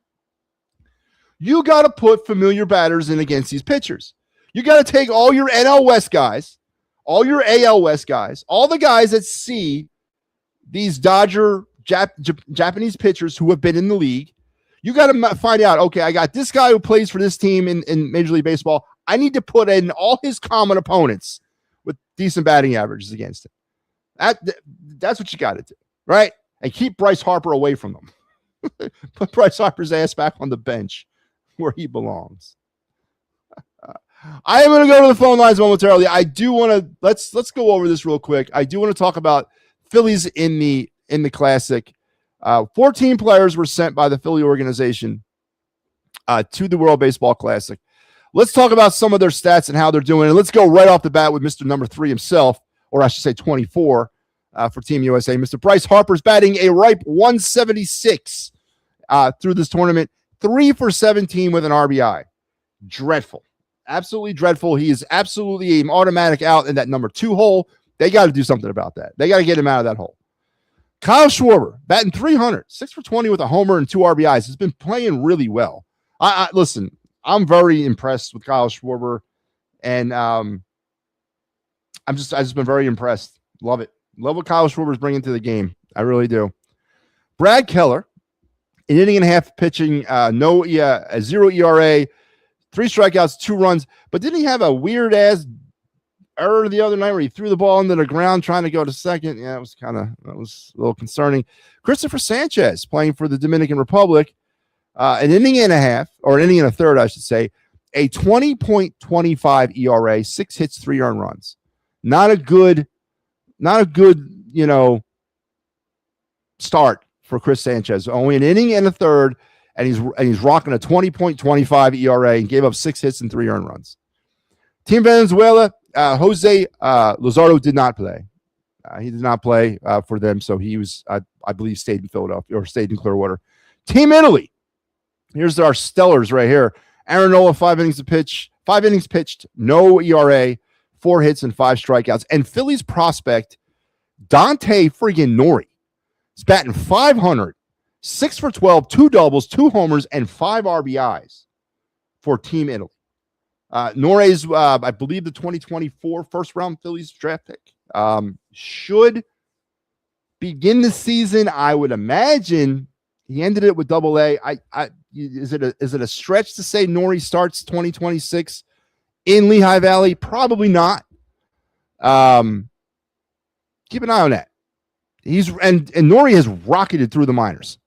You got to put familiar batters in against these pitchers. You got to take all your NL West guys, all your AL West guys, all the guys that see these Dodger Japanese pitchers who have been in the league. You got to find out, okay, I got this guy who plays for this team in Major League Baseball. I need to put in all his common opponents with decent batting averages against him. That's what you got to do, right? And keep Bryce Harper away from them. Put Bryce Harper's ass back on the bench where he belongs. I am going to go to the phone lines momentarily. I do want to let's go over this real quick. I do want to talk about Phillies in the Classic. 14 players were sent by the Philly organization to the World Baseball Classic. Let's talk about some of their stats and how they're doing. And let's go right off the bat with Mr. Number 3 himself, or I should say 24 for Team USA. Mr. Bryce Harper's batting a ripe 176 through this tournament, 3 for 17 with an RBI. Dreadful. Absolutely dreadful. He is absolutely an automatic out in that number 2 hole. They got to do something about that. They got to get him out of that hole. Kyle Schwarber, batting 300, 6 for 20 with a homer and 2 RBIs. Has been playing really well. Listen, I'm very impressed with Kyle Schwarber, and I've just been very impressed. Love it. Love what Kyle Schwarber's bringing to the game. I really do. Brad Keller, an inning and a half pitching, 0 ERA, 3 strikeouts, 2 runs. But didn't he have a weird ass error the other night where he threw the ball into the ground trying to go to second? Yeah, that was a little concerning. Christopher Sanchez playing for the Dominican Republic, an inning and a half, or an inning and a third, I should say, a 20.25 ERA, 6 hits, 3 earned runs. Not a good, start for Chris Sanchez. Only an inning and a third, and he's rocking a 20.25 ERA and gave up 6 hits and 3 earned runs. Team Venezuela, Jose Luzardo did not play. He did not play for them, so he was, I believe, stayed in Philadelphia or stayed in Clearwater. Team Italy, here's our stellars right here. Aaron Nola, 5 innings pitched, no ERA, 4 hits and 5 strikeouts. And Phillies prospect Dante friggin' Nori is batting 500, 6 for 12, 2 doubles, 2 homers, and 5 RBIs for Team Italy. Nore's, I believe, the 2024 first-round Phillies draft pick. Should begin the season, I would imagine. He ended it with AA. Is it a stretch to say Nori starts 2026 in Lehigh Valley? Probably not. Keep an eye on that. And Nori has rocketed through the minors.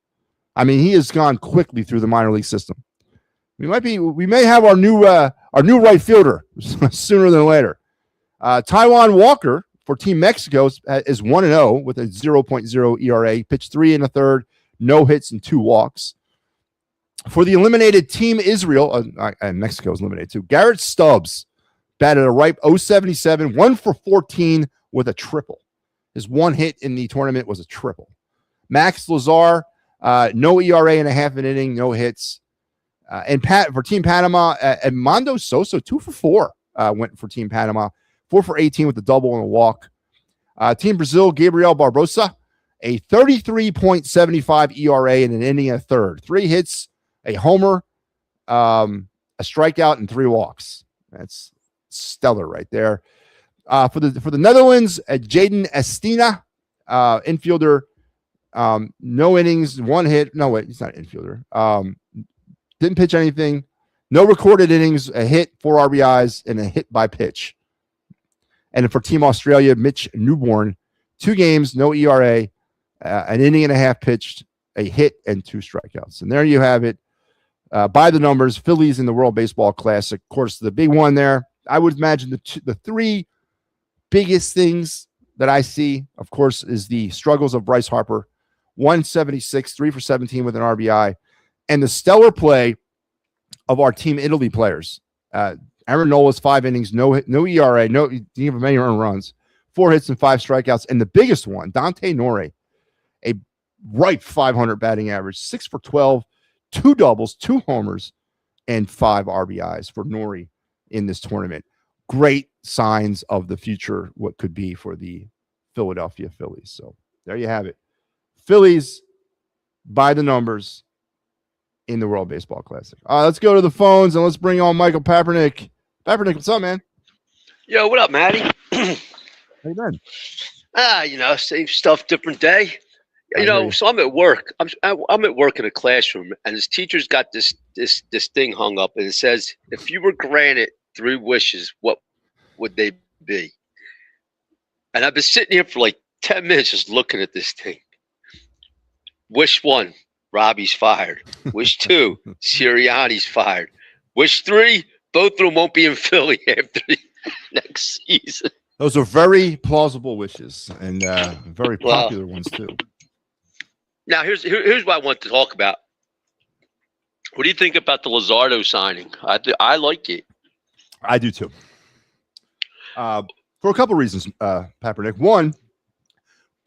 I mean, he has gone quickly through the minor league system. We may have our new right fielder sooner than later. Taiwan Walker for Team Mexico is 1-0 with a 0.0 ERA, pitched 3 and a third, no hits and 2 walks. For the eliminated Team Israel, and Mexico is eliminated too, Garrett Stubbs batted a ripe 0.77, 1 for 14 with a triple. His 1 hit in the tournament was a triple. Max Lazar, no ERA and a half an inning, no hits. And for Team Panama, Edmundo Sosa, 2 for 4 went for Team Panama, 4 for 18 with a double and a walk. Team Brazil, Gabriel Barbosa, a 33.75 ERA in an inning and a third, 3 hits, a homer, a strikeout, and 3 walks. That's stellar right there. For the Netherlands, Jaden Estina, infielder, no innings, 1 hit. No, wait, he's not an infielder. Didn't pitch anything. No recorded innings, a hit, 4 RBIs, and a hit by pitch. And for Team Australia, Mitch Newborn, 2 games, no ERA, an inning and a half pitched, a hit, and 2 strikeouts. And there you have it. By the numbers, Phillies in the World Baseball Classic. Of course, the big one there, I would imagine the 3 biggest things that I see, of course, is the struggles of Bryce Harper, 176, 3 for 17 with an RBI, and the stellar play of our Team Italy players. Aaron Nola's 5 innings, no ERA, didn't even many earned runs, 4 hits and 5 strikeouts. And the biggest one, Dante Nori, a ripe 500 batting average, 6 for 12, 2 doubles, 2 homers, and 5 RBIs for Nori in this tournament. Great signs of the future, what could be for the Philadelphia Phillies. So there you have it. Phillies by the numbers in the World Baseball Classic. Let's go to the phones and let's bring on Michael Papernick. Papernick, what's up, man? Yo, what up, Matty? How you been? Same stuff, different day. So I'm at work. I'm at work in a classroom, and this teacher's got this thing hung up, and it says, "If you were granted 3 wishes, what would they be?" And I've been sitting here for like 10 minutes just looking at this thing. Wish 1, Robbie's fired. Wish 2, Sirianni's fired. Wish 3, both of them won't be in Philly after the next season. Those are very plausible wishes and very popular ones too. Now, here's what I want to talk about. What do you think about the Luzardo signing? I like it. I do too. For a couple reasons, Papernick. One,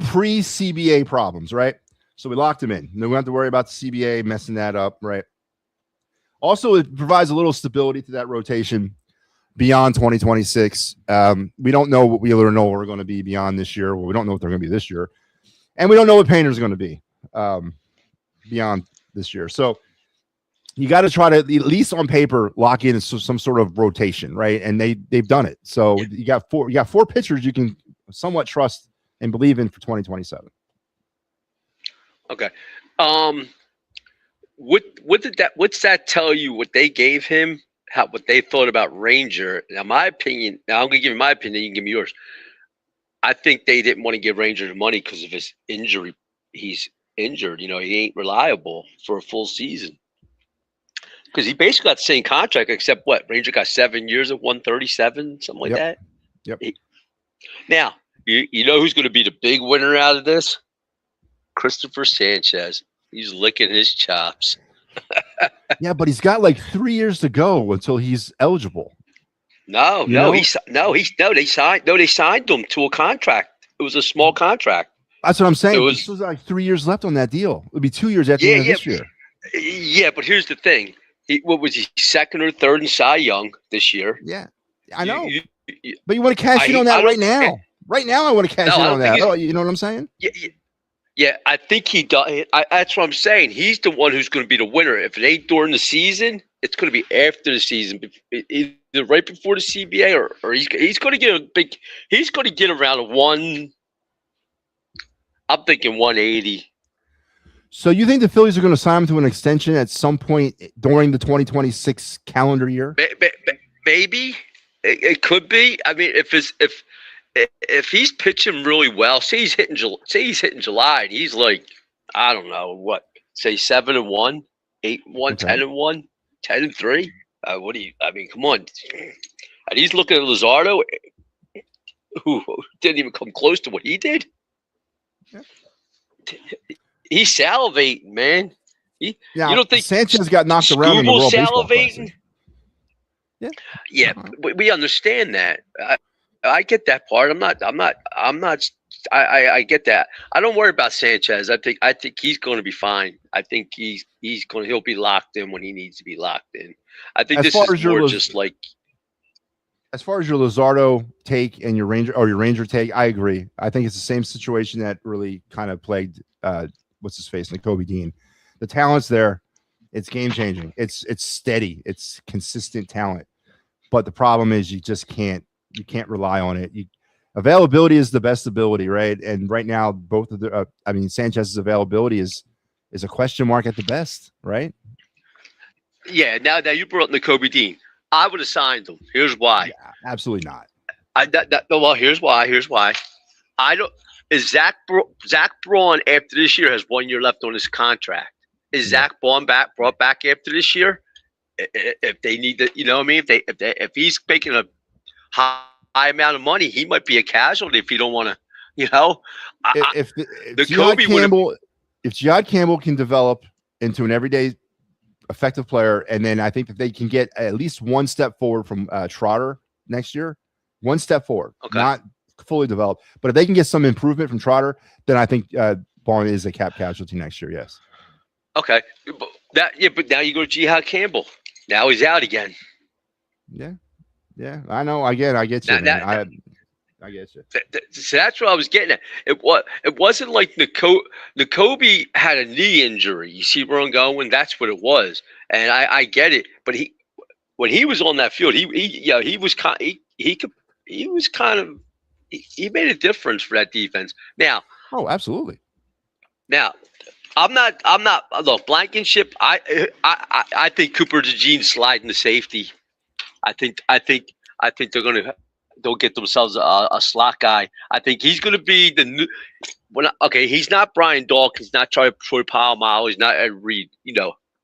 pre-CBA problems, right? So we locked him in. No, we don't have to worry about the CBA messing that up, right? Also, it provides a little stability to that rotation. beyond 2026. We don't know what Wheeler and Noel are going to be beyond this year. Well, we don't know what they're going to be this year. And we don't know what Painter's going to be beyond this year. So you got to try to, at least on paper, lock in some sort of rotation, right? And they've done it. So you got four pitchers you can somewhat trust and believe in for 2027. Okay. What's that tell you? What they gave him, what they thought about Ranger? Now, my opinion. Now, I'm gonna give you my opinion. You can give me yours. I think they didn't want to give Ranger the money because of his injury. He's injured. He ain't reliable for a full season. Because he basically got the same contract, except what? Ranger got 7 years at 137, something like that. Yep. Now, you know who's going to be the big winner out of this? Christopher Sanchez. He's licking his chops. Yeah, but he's got like 3 years to go until he's eligible. They signed him to a contract. It was a small contract. That's what I'm saying. There's like 3 years left on that deal. It would be 2 years after the end of this year. Yeah, but here's the thing. What was he, second or third in Cy Young this year? Yeah, I know. But you want to cash in on that right now. Right now, I want to cash in on that. You know what I'm saying? Yeah, I think he does. That's what I'm saying. He's the one who's going to be the winner. If it ain't during the season, it's going to be after the season, either right before the CBA, or he's going to get a big. He's going to get around I'm thinking 180. So you think the Phillies are going to sign him to an extension at some point during the 2026 calendar year? Maybe it could be. I mean, if he's pitching really well, say he's hitting July, and he's like, I don't know what, say 7-1, 8-1, 10-1, 10-3. What do you? I mean, come on. And he's looking at Luzardo, who didn't even come close to what he did. Yeah. He's salivating, man. You don't think Sanchez got knocked around in the World Baseball Classic? Yeah, we understand that. I get that part. I get that. I don't worry about Sanchez. I think he's going to be fine. I think he'll be locked in when he needs to be locked in. I think this is more just like. As far as your Luzardo take and your Ranger take, I agree. I think it's the same situation that really kind of plagued what's his face, Nakobe Dean. The talent's there. It's game changing. It's steady. It's consistent talent. But the problem is you can't rely on it. Availability is the best ability, right? And right now, both of Sanchez's availability is a question mark at the best, right? Yeah. Now you brought up Nakobe Dean. I would have signed him. Here's why. Yeah, absolutely not. Well, here's why. I don't. Is Zach Braun after this year has 1 year left on his contract? Is Zach Braun brought back after this year? If they need to, you know what I mean? If he's making a high amount of money, he might be a casualty if you don't want to, If Jihad Campbell can develop into an everyday effective player, and then I think that they can get at least one step forward from Trotter next year. One step forward, not fully developed, but if they can get some improvement from Trotter, then I think Braun is a cap casualty next year. Yes. Okay. But now you go to Jihad Campbell. Now he's out again. Yeah. I know. I get you. I get you. So that's what I was getting at. It wasn't like Nakobe had a knee injury. You see where I'm going? That's what it was, and I get it. But when he was on that field, he made a difference for that defense. Now, absolutely. Now, I'm not. Look, Blankenship. I think Cooper DeJean sliding to safety. I think they'll get themselves a slot guy. I think he's going to be the new. He's not Brian Dawkins. He's not Troy Polamalu. He's not Ed Reed.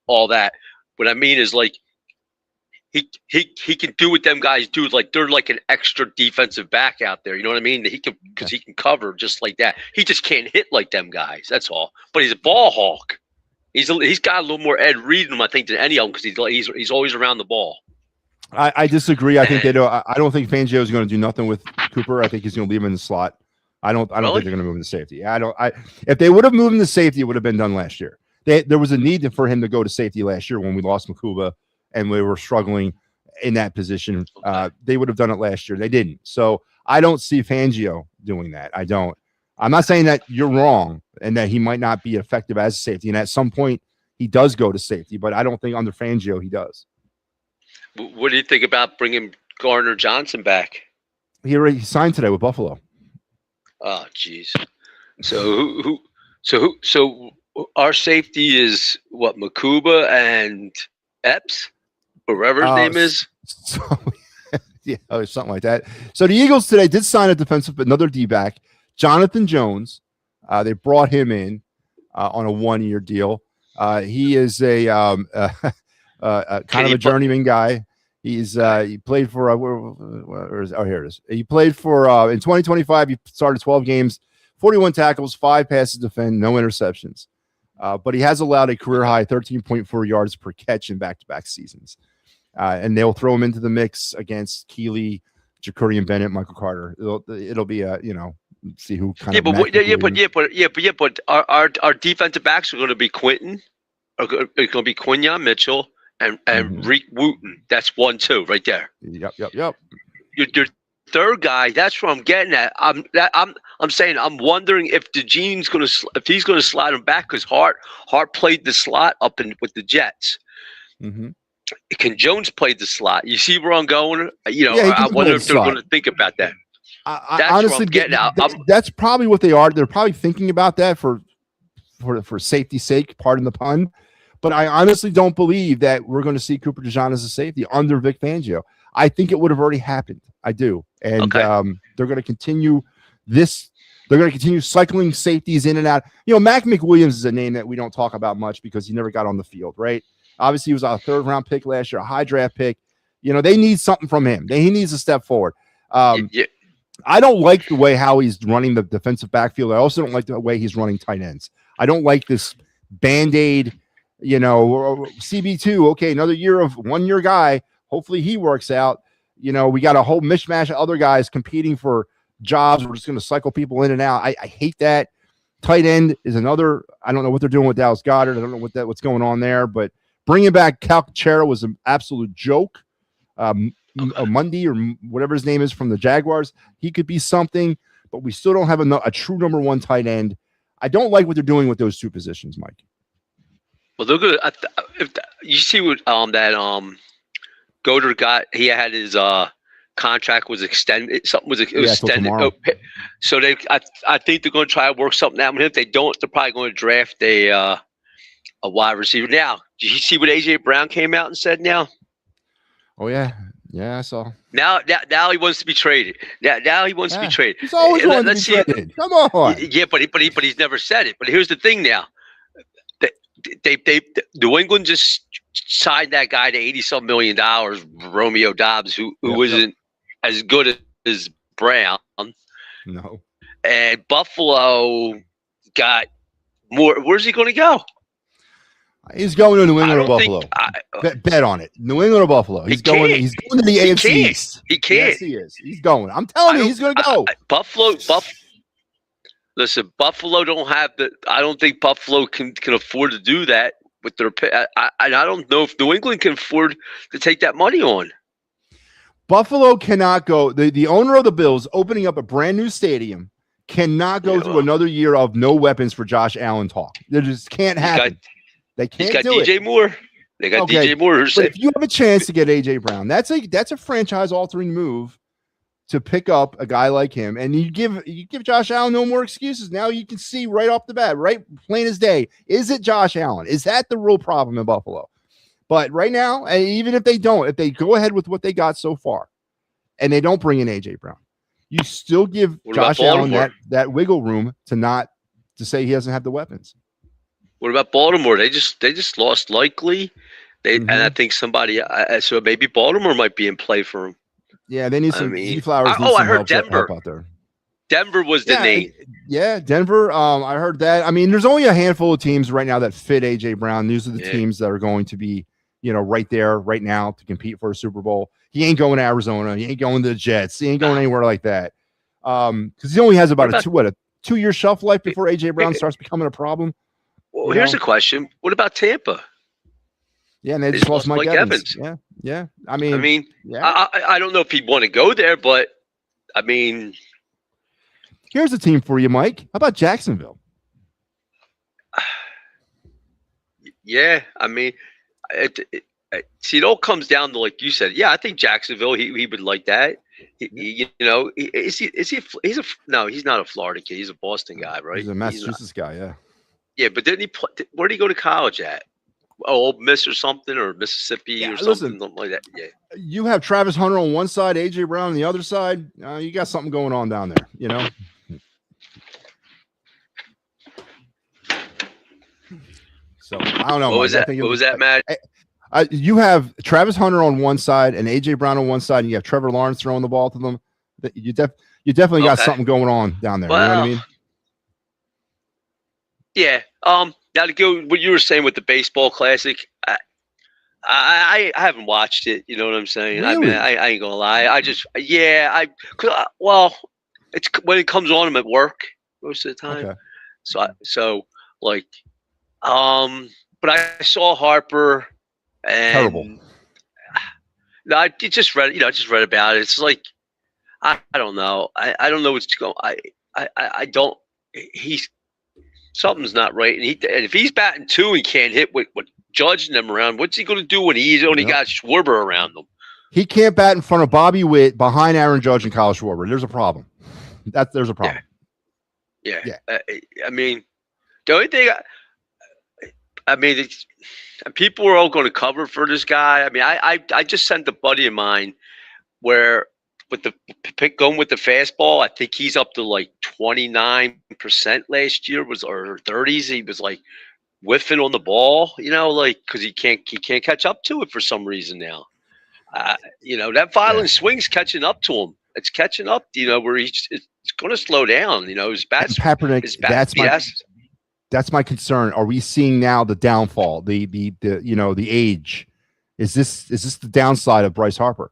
All that. What I mean is like he can do what them guys do. Like they're like an extra defensive back out there. You know what I mean? He can cover just like that. He just can't hit like them guys. That's all. But he's a ball hawk. He's got a little more Ed Reed in him, I think, than any of them because he's always around the ball. I disagree. I think they don't. I don't think Fangio is going to do nothing with Cooper. I think he's going to leave him in the slot. I don't think they're going to move him to safety. If they would have moved him to safety, it would have been done last year. There was a need for him to go to safety last year when we lost Makuba and we were struggling. in that position. They would have done it last year. They didn't. So I don't see Fangio doing that. I don't. I'm not saying that you're wrong and that he might not be effective as a safety. And at some point, he does go to safety, but I don't think under Fangio he does. What do you think about bringing Gardner Johnson back? He already signed today with Buffalo. Oh, jeez. So our safety is what, Makuba and Epps, whoever his name is. Something like that. So the Eagles today did sign a defensive, another D-back, Jonathan Jones. They brought him in on a 1-year deal. He is a kind of a journeyman guy. He played for here it is. He played for in 2025. He started 12 games, 41 tackles, 5 passes defended, no interceptions. But he has allowed a career high 13.4 yards per catch in back-to-back seasons. And they'll throw him into the mix against Keeley, Jacurian Bennett, Michael Carter. It'll be see who kind of. But our defensive backs are going to be Quinton, it's going to be Quinyon Mitchell and Reek Wooten. That's 1-2 right there. Yep. Your third guy. That's what I'm getting at. I'm saying I'm wondering if he's going to slide him back because Hart played the slot up with the Jets. Mm-hmm. Can Jones play the slot? You see where I'm going? I wonder if they're going to think about that. That's honestly, what I'm getting out. That's probably what they are. They're probably thinking about that for safety's sake, pardon the pun. But I honestly don't believe that we're going to see Cooper DeJean as a safety under Vic Fangio. I think it would have already happened. I do. And they're going to continue this. They're going to continue cycling safeties in and out. Mac McWilliams is a name that we don't talk about much because he never got on the field, right? Obviously, he was a 3rd-round pick last year, a high draft pick. They need something from him. He needs to step forward. I don't like the way how he's running the defensive backfield. I also don't like the way he's running tight ends. I don't like this Band-Aid, CB2. Okay, another year of 1-year guy. Hopefully he works out. We got a whole mishmash of other guys competing for jobs. We're just going to cycle people in and out. I hate that. Tight end is another. I don't know what they're doing with Dallas Goedert. I don't know what's going on there, but bringing back Cal Cachera was an absolute joke. Mundy or whatever his name is from the Jaguars, he could be something, but we still don't have a true number 1 tight end. I don't like what they're doing with those 2 positions, Mike. Well, they're good. If you see what Goddard got, he had his contract was extended. Something was extended. So I think they're going to try to work something out with him. If they don't, they're probably going to draft a wide receiver. Now, did you see what AJ Brown came out and said? Now, oh yeah, I saw. Now he wants to be traded. Now he wants to be traded. He's always wanted to be traded. Come on. Yeah, but he's never said it. But here's the thing now. They New England just signed that guy to $80-some million, Romeo Dobbs, who isn't as good as Brown. No. And Buffalo got more. Where's he going to go? He's going to New England or Buffalo. Bet on it. New England or Buffalo. He's going to the AFC East. He can't. Yes, he is. He's going. I'm telling you, he's going to go. Buffalo. Listen, Buffalo don't have the. I don't think Buffalo can afford to do that with their. I don't know if New England can afford to take that money on. Buffalo cannot go. The owner of the Bills opening up a brand new stadium cannot go through another year of no weapons for Josh Allen talk. They just can't happen. They can't do it. DJ Moore. They got DJ Moore. But if you have a chance to get AJ Brown, that's a franchise-altering move to pick up a guy like him, and you give Josh Allen no more excuses. Now you can see right off the bat, right, plain as day, is it Josh Allen? Is that the real problem in Buffalo? But right now, and even if they go ahead with what they got so far, and they don't bring in AJ Brown, you still give Josh Allen that wiggle room to say he doesn't have the weapons. What about Baltimore? They just lost Likely. And I think somebody. So maybe Baltimore might be in play for him. Yeah, they need some Flowers. I heard Denver. Out there. Denver was the name. Yeah, Denver. I heard that. I mean, there's only a handful of teams right now that fit AJ Brown. These are the teams that are going to be, right there, right now to compete for a Super Bowl. He ain't going to Arizona. He ain't going to the Jets. He ain't going anywhere like that. Because he only has about a 2-year shelf life before AJ Brown starts becoming a problem. Well, here's a question. What about Tampa? Yeah, and they just lost Mike Evans. Yeah, yeah. I mean, yeah. I don't know if he'd want to go there, but I mean, here's a team for you, Mike. How about Jacksonville? Yeah, I mean, see, it all comes down to, like you said. Yeah, I think Jacksonville. He would like that. He's not a Florida kid. He's a Boston guy, right? He's a Massachusetts guy. Yeah. Yeah, but didn't he? Where did he go to college at? Oh, Ole Miss or something, or Mississippi or something like that. Yeah. You have Travis Hunter on one side, AJ Brown on the other side. You got something going on down there, you know. So I don't know. What was that, Matt? You have Travis Hunter on one side and AJ Brown on one side, and you have Trevor Lawrence throwing the ball to them. You definitely got something going on down there. Well, you know what I mean? Yeah. Now to go what you were saying with the baseball classic, I haven't watched it. You know what I'm saying? Really? I mean, I ain't gonna lie. It's when it comes on, I'm at work most of the time. Okay. But I saw Harper and terrible. No, I just read about it. It's like I don't know. I don't know what's going. I don't. Something's not right. And if he's batting 2 and can't hit with judging them around, what's he going to do when he's only got Schwarber around him? He can't bat in front of Bobby Witt behind Aaron Judge and Kyle Schwarber. There's a problem. There's a problem. Yeah. I mean, the only thing. People are all going to cover for this guy. I mean, I just sent a buddy of mine where with the pick going with the fastball, I think he's up to like 29% last year or 30s. He was like whiffing on the ball, you know, like because he can't catch up to it for some reason now. That violent swing's catching up to him. It's catching up, where it's going to slow down. His bats. That's my concern. Are we seeing now the downfall? The age? Is this the downside of Bryce Harper?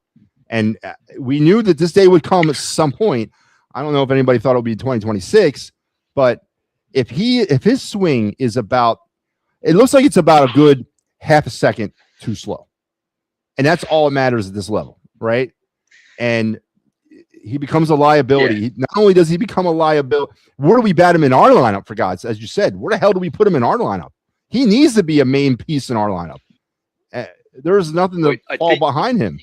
And we knew that this day would come at some point. I don't know if anybody thought it would be 2026, but if his swing is about, it looks like it's about a good half a second too slow, and that's all that matters at this level, right? And he becomes a liability. Yeah. Not only does he become a liability, where do we bat him in our lineup, for God's, as you said? Where the hell do we put him in our lineup? He needs to be a main piece in our lineup. There's nothing to fall behind him.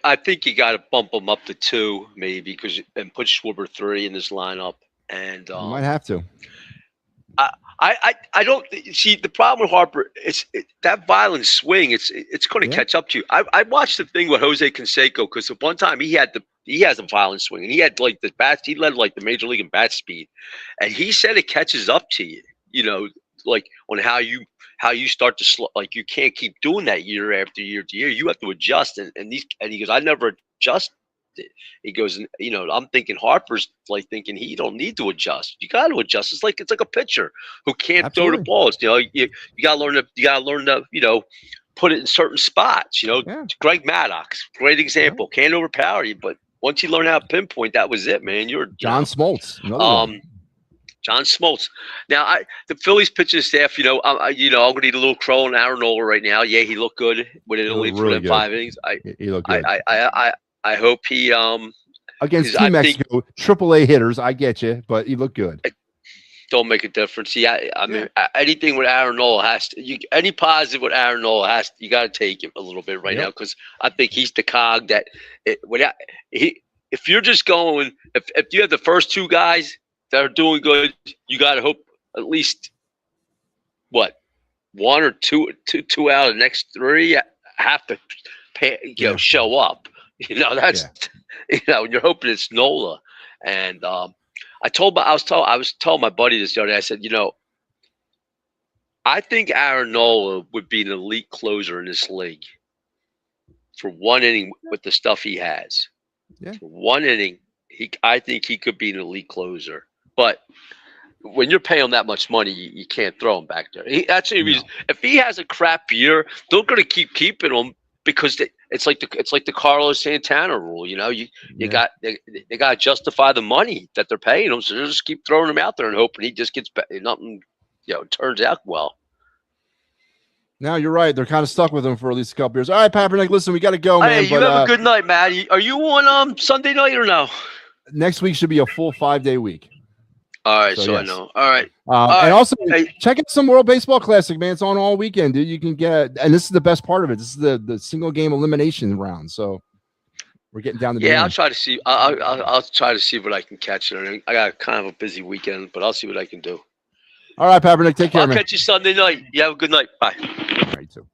I think you got to bump him up to 2, maybe, and put Schwarber 3 in this lineup. And you might have to. I don't see the problem with Harper. That violent swing. It's going to catch up to you. I watched the thing with Jose Canseco because at one time he has a violent swing and he had like the bats. He led like the major league in bat speed, and he said it catches up to you. Like on how you start to slow. Like you can't keep doing that year after year to year. You have to adjust. And he goes, I never adjusted. He goes, I'm thinking Harper's like thinking he don't need to adjust. You got to adjust. It's like a pitcher who can't throw the balls. You got to learn to put it in certain spots. Greg Maddox, great example. Can't overpower you, but once you learn how to pinpoint, that was it, man. John Smoltz. John Smoltz. Now, the Phillies pitching staff, I'm going to need a little crow on Aaron Nola right now. Yeah, he looked good with it only for the 5 innings. He looked good. I hope he against Team Mexico, AAA hitters. I get you, but he looked good. Don't make a difference. Yeah, I mean, anything with Aaron Nola any positive with Aaron Nola you got to take it a little bit right now because I think he's the cog that if you're just going, if you have the first 2 guys that are doing good, you got to hope at least 1 or 2 out of the next 3 have to show up. That's you're hoping it's Nola. And I was telling my buddy this the other day. I said, I think Aaron Nola would be an elite closer in this league for 1 inning with the stuff he has. Yeah. For 1 inning, I think he could be an elite closer. But when you're paying him that much money, you can't throw him back there. That's the reason. If he has a crap year, they're going to keep keeping him because it's like the Carlos Santana rule. They got to justify the money that they're paying him, so they'll just keep throwing him out there and hoping he just gets nothing. Turns out well. No, you're right. They're kind of stuck with him for at least a couple years. All right, Papernick, listen, we got to go, man. Hey, you have a good night, Matty. Are you on Sunday night or no? Next week should be a full 5-day week. All right, so yes. I know. All right. All and right. Also, check out some World Baseball Classic, man. It's on all weekend, dude. You can get, and this is the best part of it. This is the single game elimination round. So we're getting down to the end. I'll try to see. I'll try to see what I can catch. I got kind of a busy weekend, but I'll see what I can do. All right, Papernick, take care, man. I'll catch you Sunday night. You have a good night. Bye. All right, too.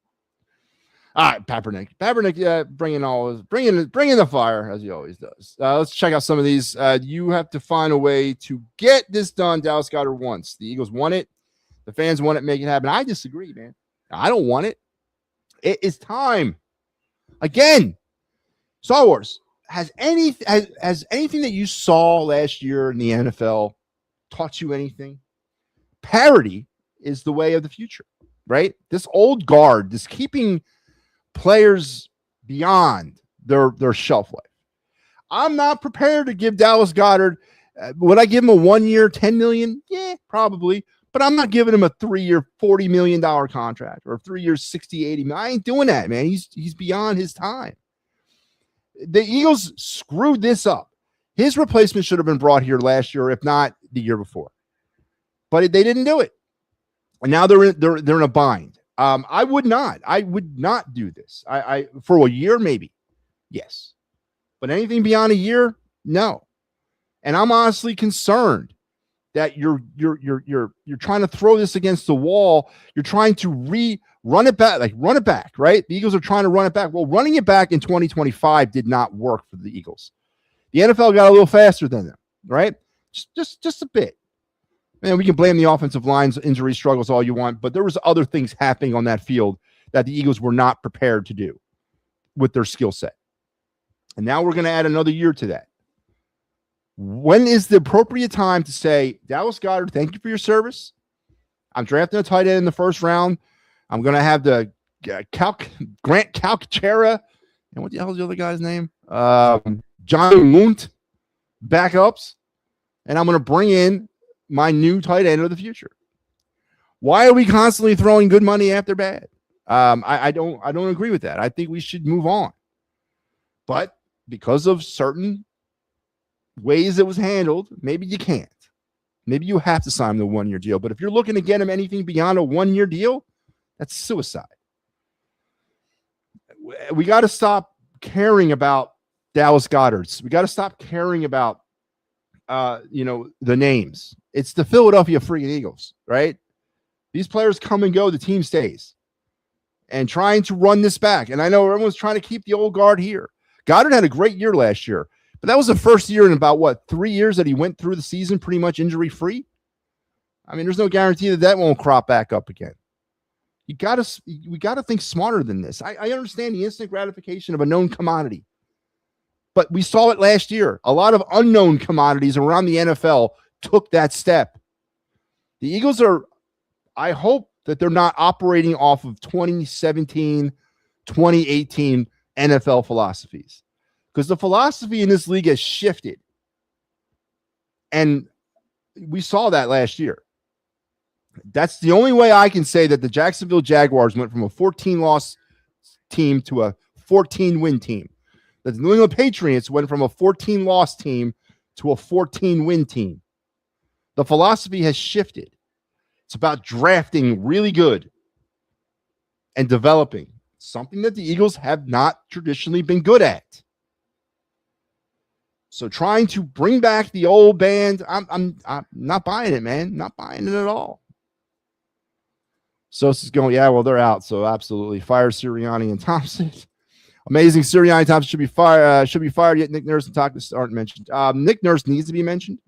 All right, Papernick, bringing the fire as he always does. Let's check out some of these. You have to find a way to get this done. Dallas Goedert wants. The Eagles want it. The fans want it. Make it happen. I disagree, man. I don't want it. It is time. Again, Star Wars has anything that you saw last year in the NFL taught you anything? Parity is the way of the future, right? This old guard, this keeping players beyond their shelf life. I'm not prepared to give Dallas Goedert. Would I give him a 1 year, $10 million? Yeah, probably. But I'm not giving him a 3 year, $40 million contract or 3 years, 60, 80 million. I ain't doing that, man. He's beyond his time. The Eagles screwed this up. His replacement should have been brought here last year, if not the year before. But they didn't do it. And now they're in a bind. I would not do this. I for a year, maybe. Yes. But anything beyond a year, no. And I'm honestly concerned that you're trying to throw this against the wall. You're trying to run it back, right? The Eagles are trying to run it back. Well, running it back in 2025 did not work for the Eagles. The NFL got a little faster than them, right? Just a bit. Man, we can blame the offensive line's injury struggles all you want, but there was other things happening on that field that the Eagles were not prepared to do with their skill set. And now we're going to add another year to that. When is the appropriate time to say, Dallas Goedert, thank you for your service. I'm drafting a tight end in the first round. I'm going to have the Grant Calcaterra, and what the hell is the other guy's name? John Munt backups, and I'm going to bring in my new tight end of the future. Why are we constantly throwing good money after bad? I don't agree with that. I think we should move on. But because of certain ways it was handled, maybe you can't. Maybe you have to sign the 1 year deal. But if you're looking to get him anything beyond a 1 year deal, that's suicide. We got to stop caring about Dallas Goedert's. We got to stop caring about the names. It's the Philadelphia freaking Eagles, right? These players come and go, the team stays. And trying to run this back. And I know everyone's trying to keep the old guard here. Goedert had a great year last year, but that was the first year in about 3 years that he went through the season pretty much injury-free. I mean, there's no guarantee that won't crop back up again. We got to think smarter than this. I understand the instant gratification of a known commodity, but we saw it last year. A lot of unknown commodities around the NFL took that step. The Eagles I hope that they're not operating off of 2017, 2018 NFL philosophies, because the philosophy in this league has shifted. And we saw that last year. That's the only way I can say that the Jacksonville Jaguars went from a 14-loss team to a 14-win team. That the New England Patriots went from a 14-loss team to a 14-win team. The philosophy has shifted. It's about drafting really good and developing, something that the Eagles have not traditionally been good at. So trying to bring back the old band, I'm not buying it, man. Not buying it at all. So this is going, yeah, well, they're out. So absolutely fire Sirianni and Thompson. Amazing. Sirianni Thompson should be fired. Yet Nick Nurse and Takis aren't mentioned. Nick Nurse needs to be mentioned,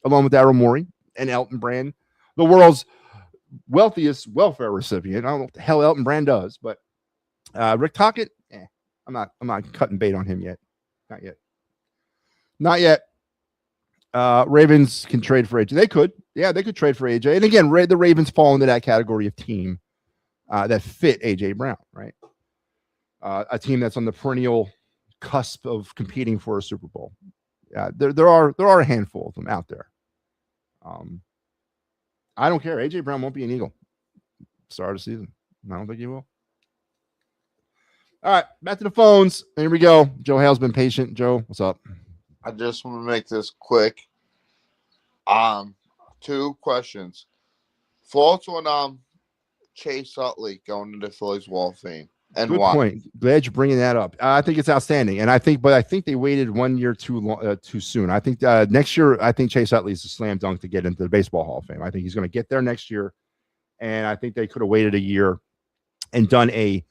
along with Daryl Morey and Elton Brand, the world's wealthiest welfare recipient. I don't know what the hell Elton Brand does, but Rick Tocchet, I'm not cutting bait on him yet. Not yet. Ravens can trade for AJ. They could. Yeah, they could trade for AJ. And again, the Ravens fall into that category of team that fit AJ Brown, right? A team that's on the perennial cusp of competing for a Super Bowl. Yeah, there are a handful of them out there. I don't care. AJ Brown won't be an Eagle. Start of the season. I don't think he will. All right, back to the phones. Here we go. Joe Hale's been patient. Joe, what's up? I just want to make this quick. 2 questions. Thoughts on Chase Utley going to the Phillies Wall of Fame, and Good why? point. Glad you're bringing that up. I think it's outstanding, and I think they waited 1 year too soon. I think next year, I think Chase Utley is a slam dunk to get into the Baseball Hall of Fame. I think he's going to get there next year, and I think they could have waited a year and done a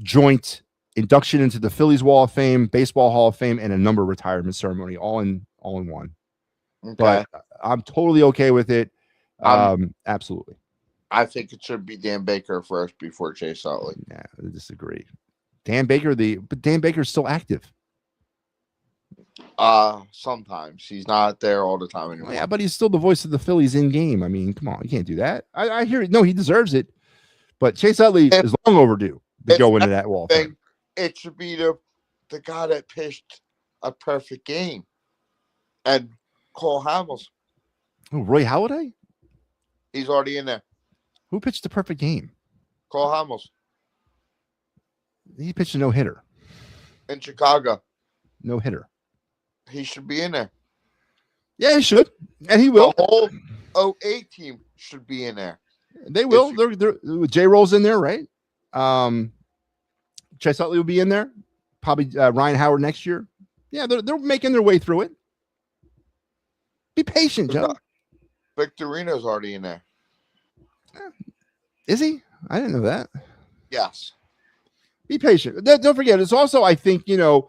joint induction into the Phillies Wall of Fame, Baseball Hall of Fame, and a number retirement ceremony all in one. Okay. But I'm totally okay with it. Absolutely. I think it should be Dan Baker first before Chase Utley. Yeah, I disagree. Dan Baker, but Dan Baker's still active. Sometimes he's not there all the time anymore. Yeah, but he's still the voice of the Phillies in game. I mean, come on, you can't do that. I hear it. No, he deserves it. But Chase Utley is long overdue to go into that Wall of Fame. It should be the guy that pitched a perfect game, and Cole Hamels. Oh, Roy Halladay? He's already in there. Who pitched the perfect game? Cole Hamels He pitched a no-hitter. in Chicago. No-hitter. He should be in there. Yeah, he should. And he will. The whole 08 team should be in there. They will. They're J-Roll's in there, right? Chase Utley will be in there. Probably Ryan Howard next year. Yeah, they're making their way through it. Be patient, Joe. Victorino's already in there. Is he? I didn't know that. Yes. Be patient. Don't forget, it's also, I think, they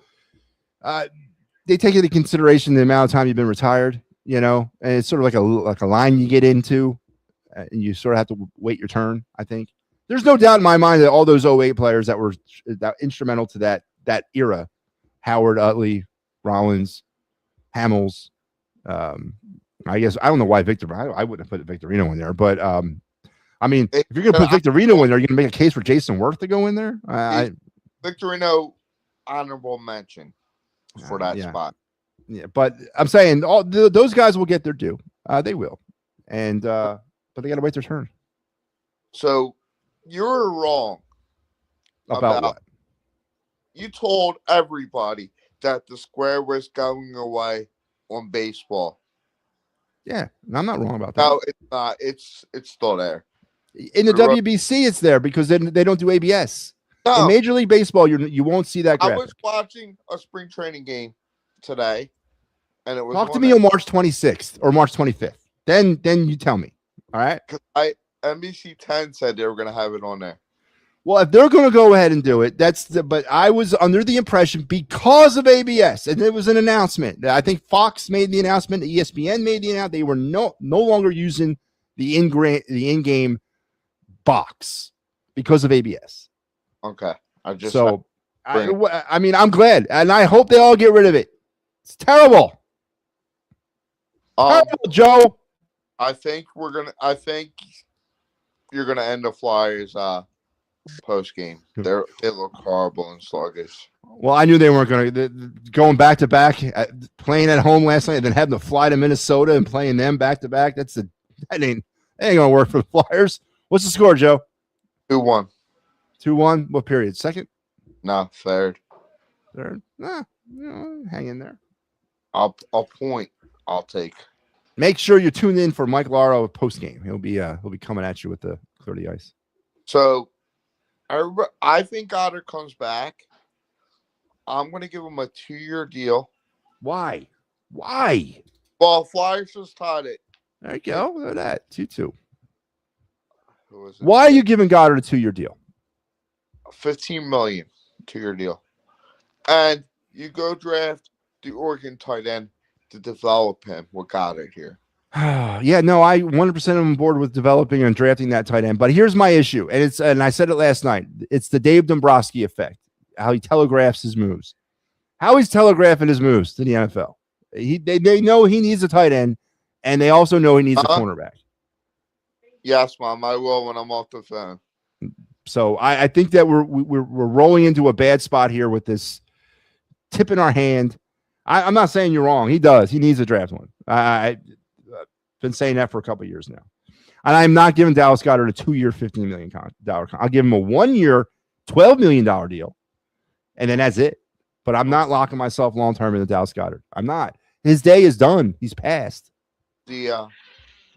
take into consideration the amount of time you've been retired, and it's sort of like a line you get into, and you sort of have to wait your turn, I think. There's no doubt in my mind that all those 08 players that were instrumental to that era, Howard, Utley, Rollins, Hamels, I guess I don't know why I wouldn't have put Victorino in there, but I mean, if you're going to put Victorino in there, you're going to make a case for Jason Worth to go in there. Victorino, honorable mention for that spot. Yeah, but I'm saying those guys will get their due. They will, but they got to wait their turn. So you're wrong about what? You told everybody that the square was going away on baseball. Yeah, I'm not wrong about that. No, it's not. It's still there. In the WBC, it's there because they don't do ABS. No. In Major League Baseball, you won't see that graphic. I was watching a spring training game today, and it was talk to me on March 26th or March 25th. Then you tell me. All right. Because NBC 10 said they were going to have it on there. Well, if they're going to go ahead and do it, but I was under the impression because of ABS, and it was an announcement. I think Fox made the announcement, ESPN made the announcement. They were no longer using the in-game box because of ABS. Okay. I'm glad, and I hope they all get rid of it. It's terrible. Terrible, Joe. I think you're gonna end the Flyers post game. They look horrible and sluggish. Well, I knew they weren't going back to back, playing at home last night, and then having to fly to Minnesota and playing them back to back. That ain't gonna work for the Flyers. What's the score, Joe? 2-1. 2-1. What period? Second? No, third. Third? Hang in there. I'll point. I'll take. Make sure you're tuned in for Mike Laro post game. He'll be coming at you with the clear the ice. So, I think Goddard comes back. I'm going to give him a 2-year deal. Why? Well, Flyers just tied it. There you go. Look at that. 2-2. Why are you giving Goddard a 2-year deal? $15 million 2-year deal. And you go draft the Oregon tight end to develop him with Goddard here. Yeah, no, I 100% am on board with developing and drafting that tight end. But here's my issue, and I said it last night. It's the Dave Dombrowski effect, how he telegraphs his moves. How he's telegraphing his moves to the NFL. They know he needs a tight end, and they also know he needs a cornerback. Yes, Mom, I will when I'm off the phone. So I think that we're rolling into a bad spot here with this tip in our hand. I'm not saying you're wrong. He does. He needs a draft one. I've been saying that for a couple of years now. And I'm not giving Dallas Goedert a 2-year, $15 million I'll give him a 1-year, $12 million deal, and then that's it. But I'm not locking myself long-term in the Dallas Goedert. I'm not. His day is done. He's passed. The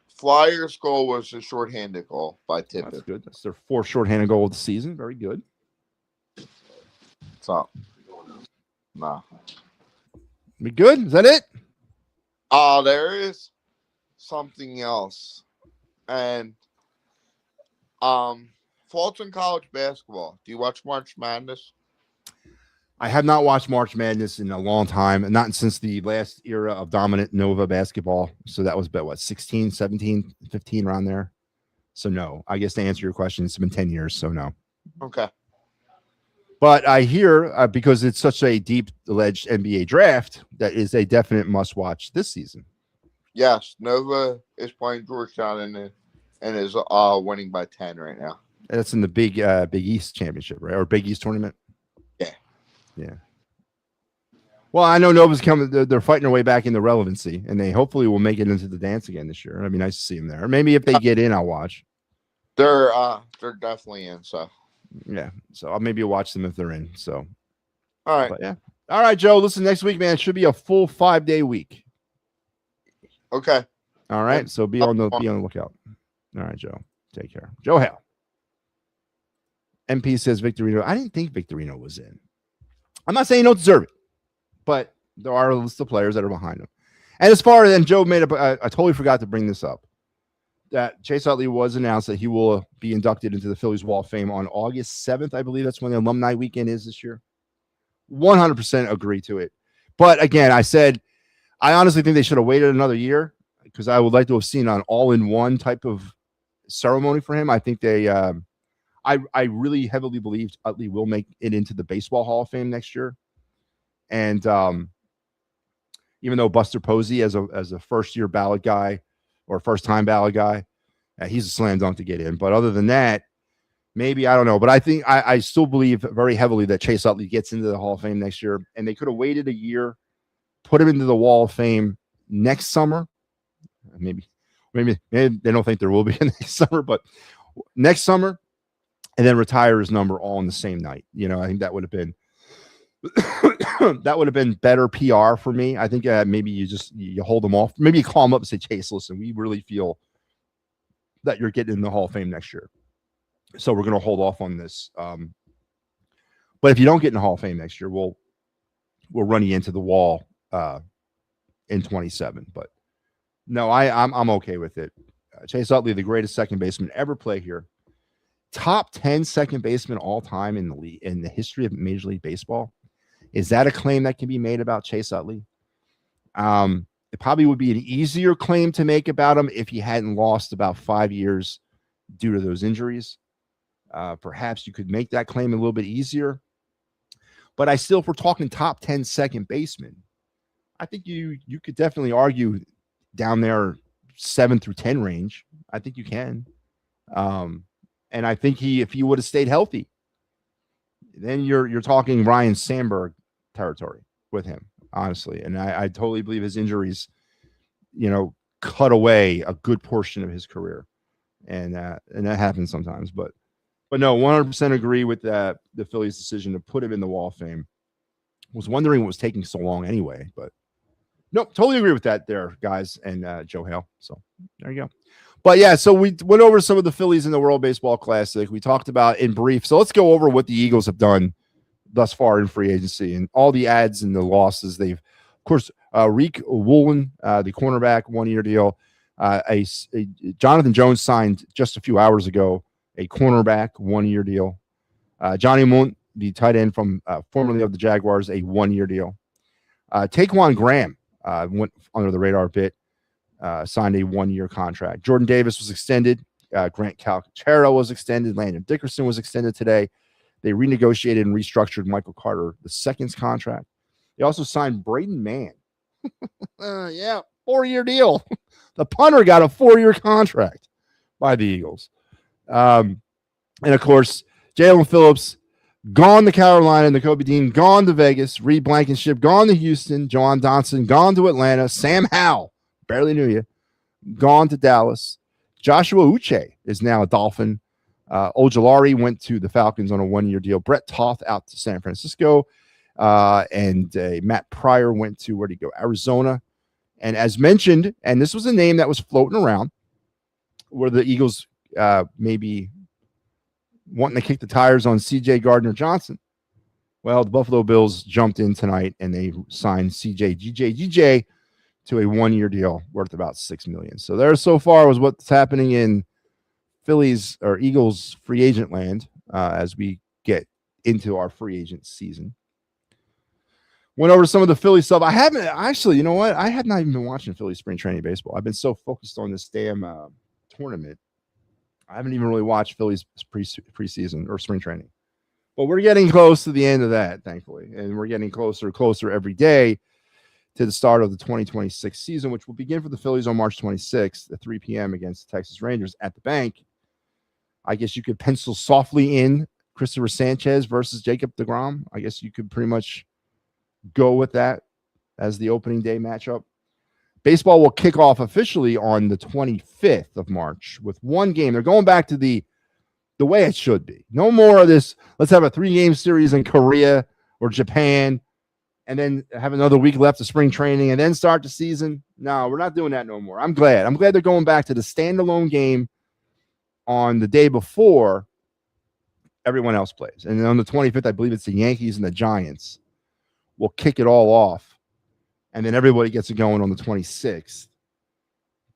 Flyers goal was a shorthanded goal by Tippett. That's good. That's their 4th shorthanded goal of the season. Very good. So, nah. We good? Is that it? There is something else. And Fulton College basketball. Do you watch March Madness? I have not watched March Madness in a long time, and not since the last era of dominant Nova basketball. So that was about, 16, 17, 15, around there. So no. I guess to answer your question, it's been 10 years, so no. Okay. But I hear, because it's such a deep alleged NBA draft, that is a definite must-watch this season. Yes, Nova is playing Georgetown and is winning by 10 right now. That's in the Big East championship, right? Or Big East tournament. Yeah. Well, I know Nova's coming. They're fighting their way back into relevancy, and they hopefully will make it into the dance again this year. It'd be nice to see them there. Maybe if they get in, I'll watch. They're definitely in. So yeah. So I'll maybe watch them if they're in. So all right. But yeah. All right, Joe. Listen, next week, man, it should be a full 5-day week. Okay. All right. So be on the lookout. All right, Joe. Take care. Joe Hale. MP says Victorino. I didn't think Victorino was in. I'm not saying you don't deserve it, but there are a list of players that are behind him. And as far as, and Joe made up, I totally forgot to bring this up, that Chase Utley was announced that he will be inducted into the Phillies Wall of Fame on August 7th. I believe that's when the alumni weekend is this year. 100% agree to it. But again, I said, I honestly think they should have waited another year, because I would like to have seen an all-in-one type of ceremony for him. I think they, I really heavily believe Utley will make it into the Baseball Hall of Fame next year. And even though Buster Posey, as a first-year ballot guy or first-time ballot guy, he's a slam dunk to get in. But other than that, maybe, I don't know. But I think I still believe very heavily that Chase Utley gets into the Hall of Fame next year. And they could have waited a year, put him into the Wall of Fame next summer. Maybe they don't think there will be a next summer, but next summer. And then retire his number all in the same night. I think that would have been better PR for me. I think maybe you hold him off. Maybe you call him up and say, Chase, listen, we really feel that you're getting in the Hall of Fame next year, so we're going to hold off on this. But if you don't get in the Hall of Fame next year, we'll run you into the wall in 27. But no, I'm okay with it. Chase Utley, the greatest second baseman ever play here. Top 10 second baseman all time in the history of Major League Baseball. Is that a claim that can be made about Chase Utley? It probably would be an easier claim to make about him if he hadn't lost about 5 years due to those injuries. Perhaps you could make that claim a little bit easier. But if we're talking top 10 second baseman, I think you could definitely argue down there 7 through 10 range. I think you can. And I think if he would have stayed healthy, then you're talking Ryan Sandberg territory with him, honestly. And I totally believe his injuries, cut away a good portion of his career. And that happens sometimes. But no, 100% agree with the Phillies' decision to put him in the Wall of Fame. Was wondering what was taking so long anyway. But no, totally agree with that there, guys, and Joe Hale. So there you go. But yeah, so we went over some of the Phillies in the World Baseball Classic. We talked about in brief. So let's go over what the Eagles have done thus far in free agency and all the adds and the losses. They've, of course, Reek Woolen, the cornerback, 1-year deal. Jonathan Jones signed just a few hours ago, a cornerback, 1-year deal. Johnny Munt, the tight end from formerly of the Jaguars, a 1-year deal. Taquan Graham went under the radar a bit. Signed a 1-year contract. Jordan Davis was extended. Grant Calcaterra was extended. Landon Dickerson was extended today. They renegotiated and restructured Michael Carter II's contract. They also signed Braden Mann. 4-year deal. The punter got a 4-year contract by the Eagles. And of course, Jalen Phillips gone to Carolina. Nakobe Dean gone to Vegas. Reed Blankenship gone to Houston. Joan Donson gone to Atlanta. Sam Howell, barely knew you, gone to Dallas. Joshua Uche is now a Dolphin. Ojulari went to the Falcons on a 1-year deal. Brett Toth out to San Francisco. And Matt Pryor went to, where'd he go? Arizona. And as mentioned, and this was a name that was floating around, where the Eagles maybe wanting to kick the tires on C.J. Gardner-Johnson. Well, the Buffalo Bills jumped in tonight, and they signed GJ to a 1-year deal worth about $6 million. So there so far was what's happening in Phillies or Eagles free agent land as we get into our free agent season. Went over some of the Philly stuff. I haven't actually, you know what? I have not even been watching Philly spring training baseball. I've been so focused on this damn tournament. I haven't even really watched Philly's preseason or spring training. But we're getting close to the end of that, thankfully. And we're getting closer and closer every day to the start of the 2026 season, which will begin for the Phillies on March 26th at 3 p.m. against the Texas Rangers at the bank. I guess you could pencil softly in Christopher Sanchez versus Jacob deGrom. I guess you could pretty much go with that as the opening day matchup. Baseball will kick off officially on the 25th of March with one game. They're going back to the way it should be. No more of this, let's have a 3-game series in Korea or Japan and then have another week left of spring training and then start the season. No, we're not doing that no more. I'm glad they're going back to the standalone game on the day before everyone else plays. And then on the 25th, I believe it's the Yankees and the Giants will kick it all off. And then everybody gets it going on the 26th.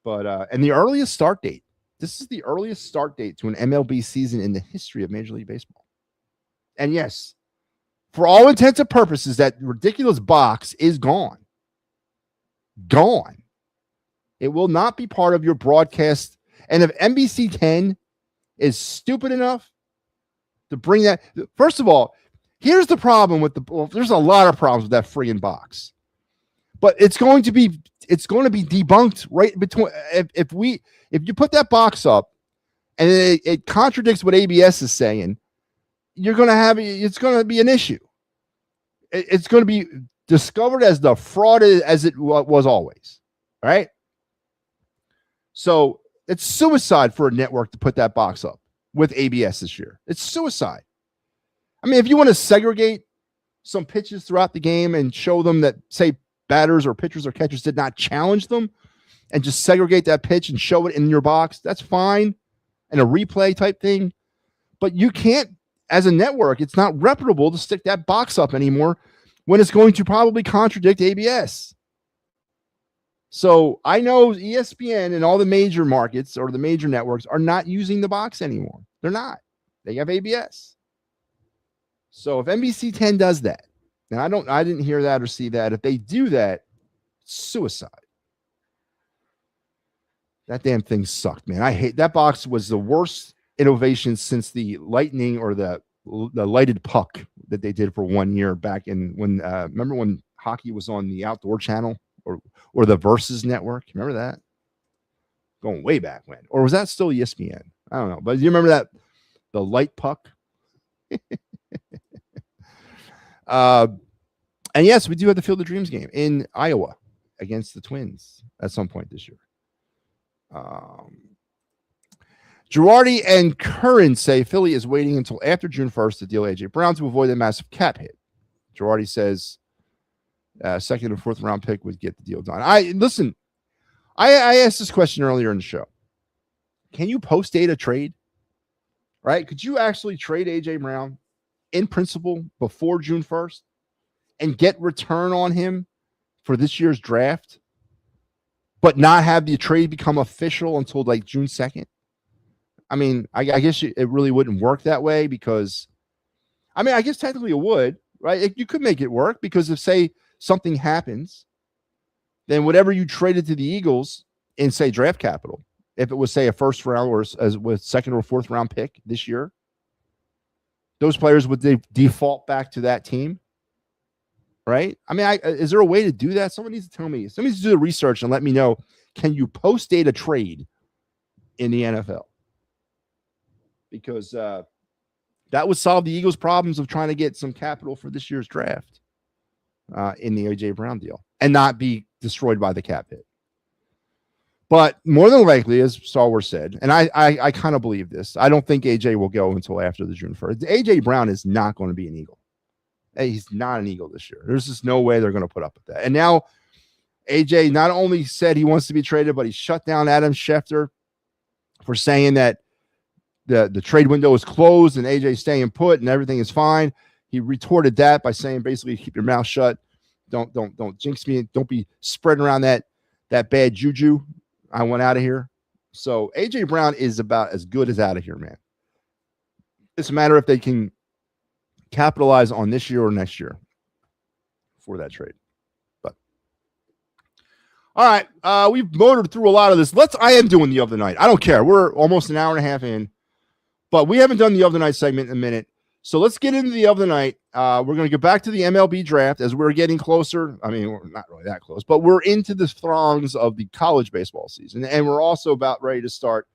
But, and the earliest start date, this is the earliest start date to an MLB season in the history of Major League Baseball. And yes, for all intents and purposes, that ridiculous box is gone. Gone. It will not be part of your broadcast. And if NBC 10 is stupid enough to bring that, first of all, here's the problem with there's a lot of problems with that friggin' box. But it's going to be debunked right between if you put that box up and it contradicts what ABS is saying, it's going to be an issue. It's going to be discovered as the fraud as it was always, right? So it's suicide for a network to put that box up with ABS this year. It's suicide. I mean, if you want to segregate some pitches throughout the game and show them that, say, batters or pitchers or catchers did not challenge them and just segregate that pitch and show it in your box, that's fine. And a replay type thing. But you can't, as a network, it's not reputable to stick that box up anymore when it's going to probably contradict ABS. So I know ESPN and all the major markets or the major networks are not using the box anymore. They're not. They have ABS. So if NBC 10 does that, and I didn't hear that or see that. If they do that, suicide. That damn thing sucked, man. I hate that box. Was the worst innovation since the lightning or the lighted puck that they did for 1 year back in when remember when hockey was on the Outdoor Channel or the Versus Network? Remember that? Going way back when. Or was that still ESPN? I don't know. But do you remember that? The light puck? And yes, we do have the Field of Dreams game in Iowa against the Twins at some point this year. Girardi and Curran say Philly is waiting until after June 1st to deal A.J. Brown to avoid a massive cap hit. Girardi says second and fourth round pick would get the deal done. I asked this question earlier in the show. Can you post-date a trade? Right? Could you actually trade A.J. Brown in principle before June 1st and get return on him for this year's draft, but not have the trade become official until like June 2nd? I mean, I guess it really wouldn't work that way because, I mean, I guess technically it would, right? You could make it work because if, say, something happens, then whatever you traded to the Eagles in, say, draft capital, if it was, say, a first round or with second or fourth round pick this year, those players would default back to that team, right? I mean, is there a way to do that? Someone needs to tell me. Somebody needs to do the research and let me know. Can you post-date a trade in the NFL? Because that would solve the Eagles' problems of trying to get some capital for this year's draft in the A.J. Brown deal and not be destroyed by the cap hit. But more than likely, as Star Wars said, and I kind of believe this, I don't think AJ will go until after the June 1st. AJ Brown is not going to be an Eagle. He's not an Eagle this year. There's just no way they're going to put up with that. And now AJ not only said he wants to be traded, but he shut down Adam Schefter for saying that the trade window is closed and AJ staying put and everything is fine. He retorted that by saying basically keep your mouth shut. Don't jinx me. Don't be spreading around that bad juju. I went out of here. So AJ Brown is about as good as out of here, man. It's a matter if they can capitalize on this year or next year for that trade. But all right, we've motored through a lot of this. I am doing the other night. I don't care. We're almost an hour and a half in, but we haven't done the other night segment in a minute. So let's get into the other night. We're going to get back to the MLB draft as we're getting closer. I mean, we're not really that close, but we're into the throngs of the college baseball season. And we're also about ready to start,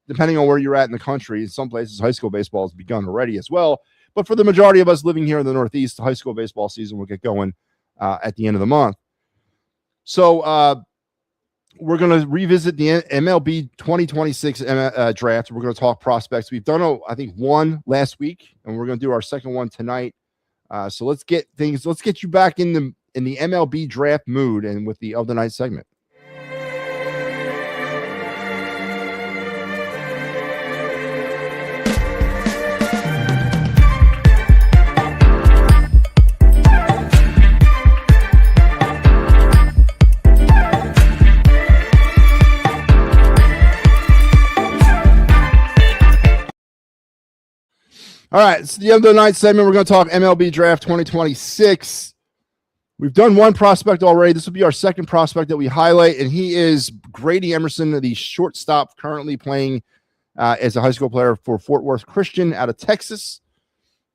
depending on where you're at in the country. In some places, high school baseball has begun already as well. But for the majority of us living here in the Northeast, the high school baseball season will get going at the end of the month. So we're going to revisit the MLB 2026 draft. We're going to talk prospects. We've done, I think, one last week, and we're going to do our second one tonight. So let's get you back in the MLB draft mood and with the other night segment. All right, it's the other night segment. We're going to talk MLB Draft 2026. We've done one prospect already. This will be our second prospect that we highlight, and he is Grady Emerson, the shortstop currently playing as a high school player for Fort Worth Christian out of Texas.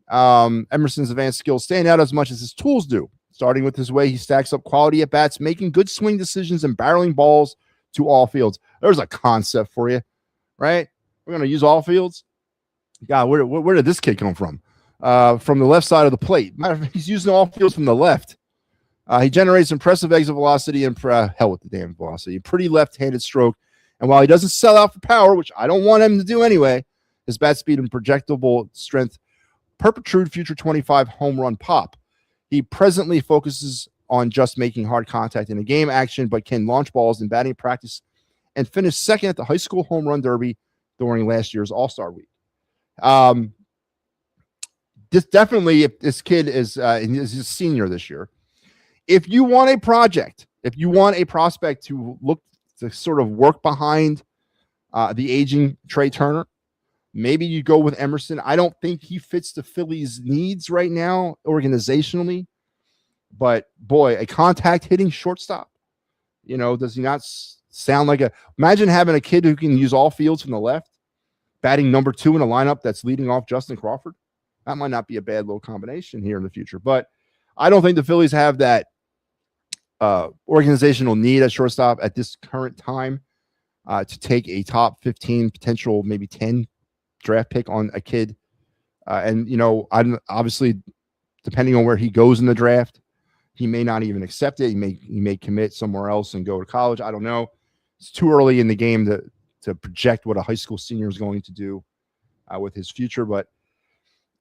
Emerson's advanced skills stand out as much as his tools do, starting with his way he stacks up quality at bats, making good swing decisions and barreling balls to all fields. There's a concept for you, right? We're going to use all fields. God, where did this kid come from? From the left side of the plate. Matter of fact, he's using all fields from the left. He generates impressive exit velocity and hell with the damn velocity. Pretty left-handed stroke. And while he doesn't sell out for power, which I don't want him to do anyway, his bat speed and projectable strength perpetuate future 25 home run pop. He presently focuses on just making hard contact in a game action, but can launch balls in batting practice and finish second at the high school home run derby during last year's All-Star Week. This definitely, if this kid is a senior this year, if you want a prospect to look to sort of work behind the aging Trey Turner, maybe you go with Emerson. I don't think he fits the Phillies' needs right now organizationally, but boy, a contact hitting shortstop, does he not sound like imagine having a kid who can use all fields from the left, batting number 2 in a lineup that's leading off Justin Crawford. That might not be a bad little combination here in the future, but I don't think the Phillies have that organizational need at shortstop at this current time to take a top 15, potential maybe 10 draft pick on a kid. And I'm obviously, depending on where he goes in the draft, he may not even accept it. He may commit somewhere else and go to college. I don't know. It's too early in the game to project what a high school senior is going to do with his future. But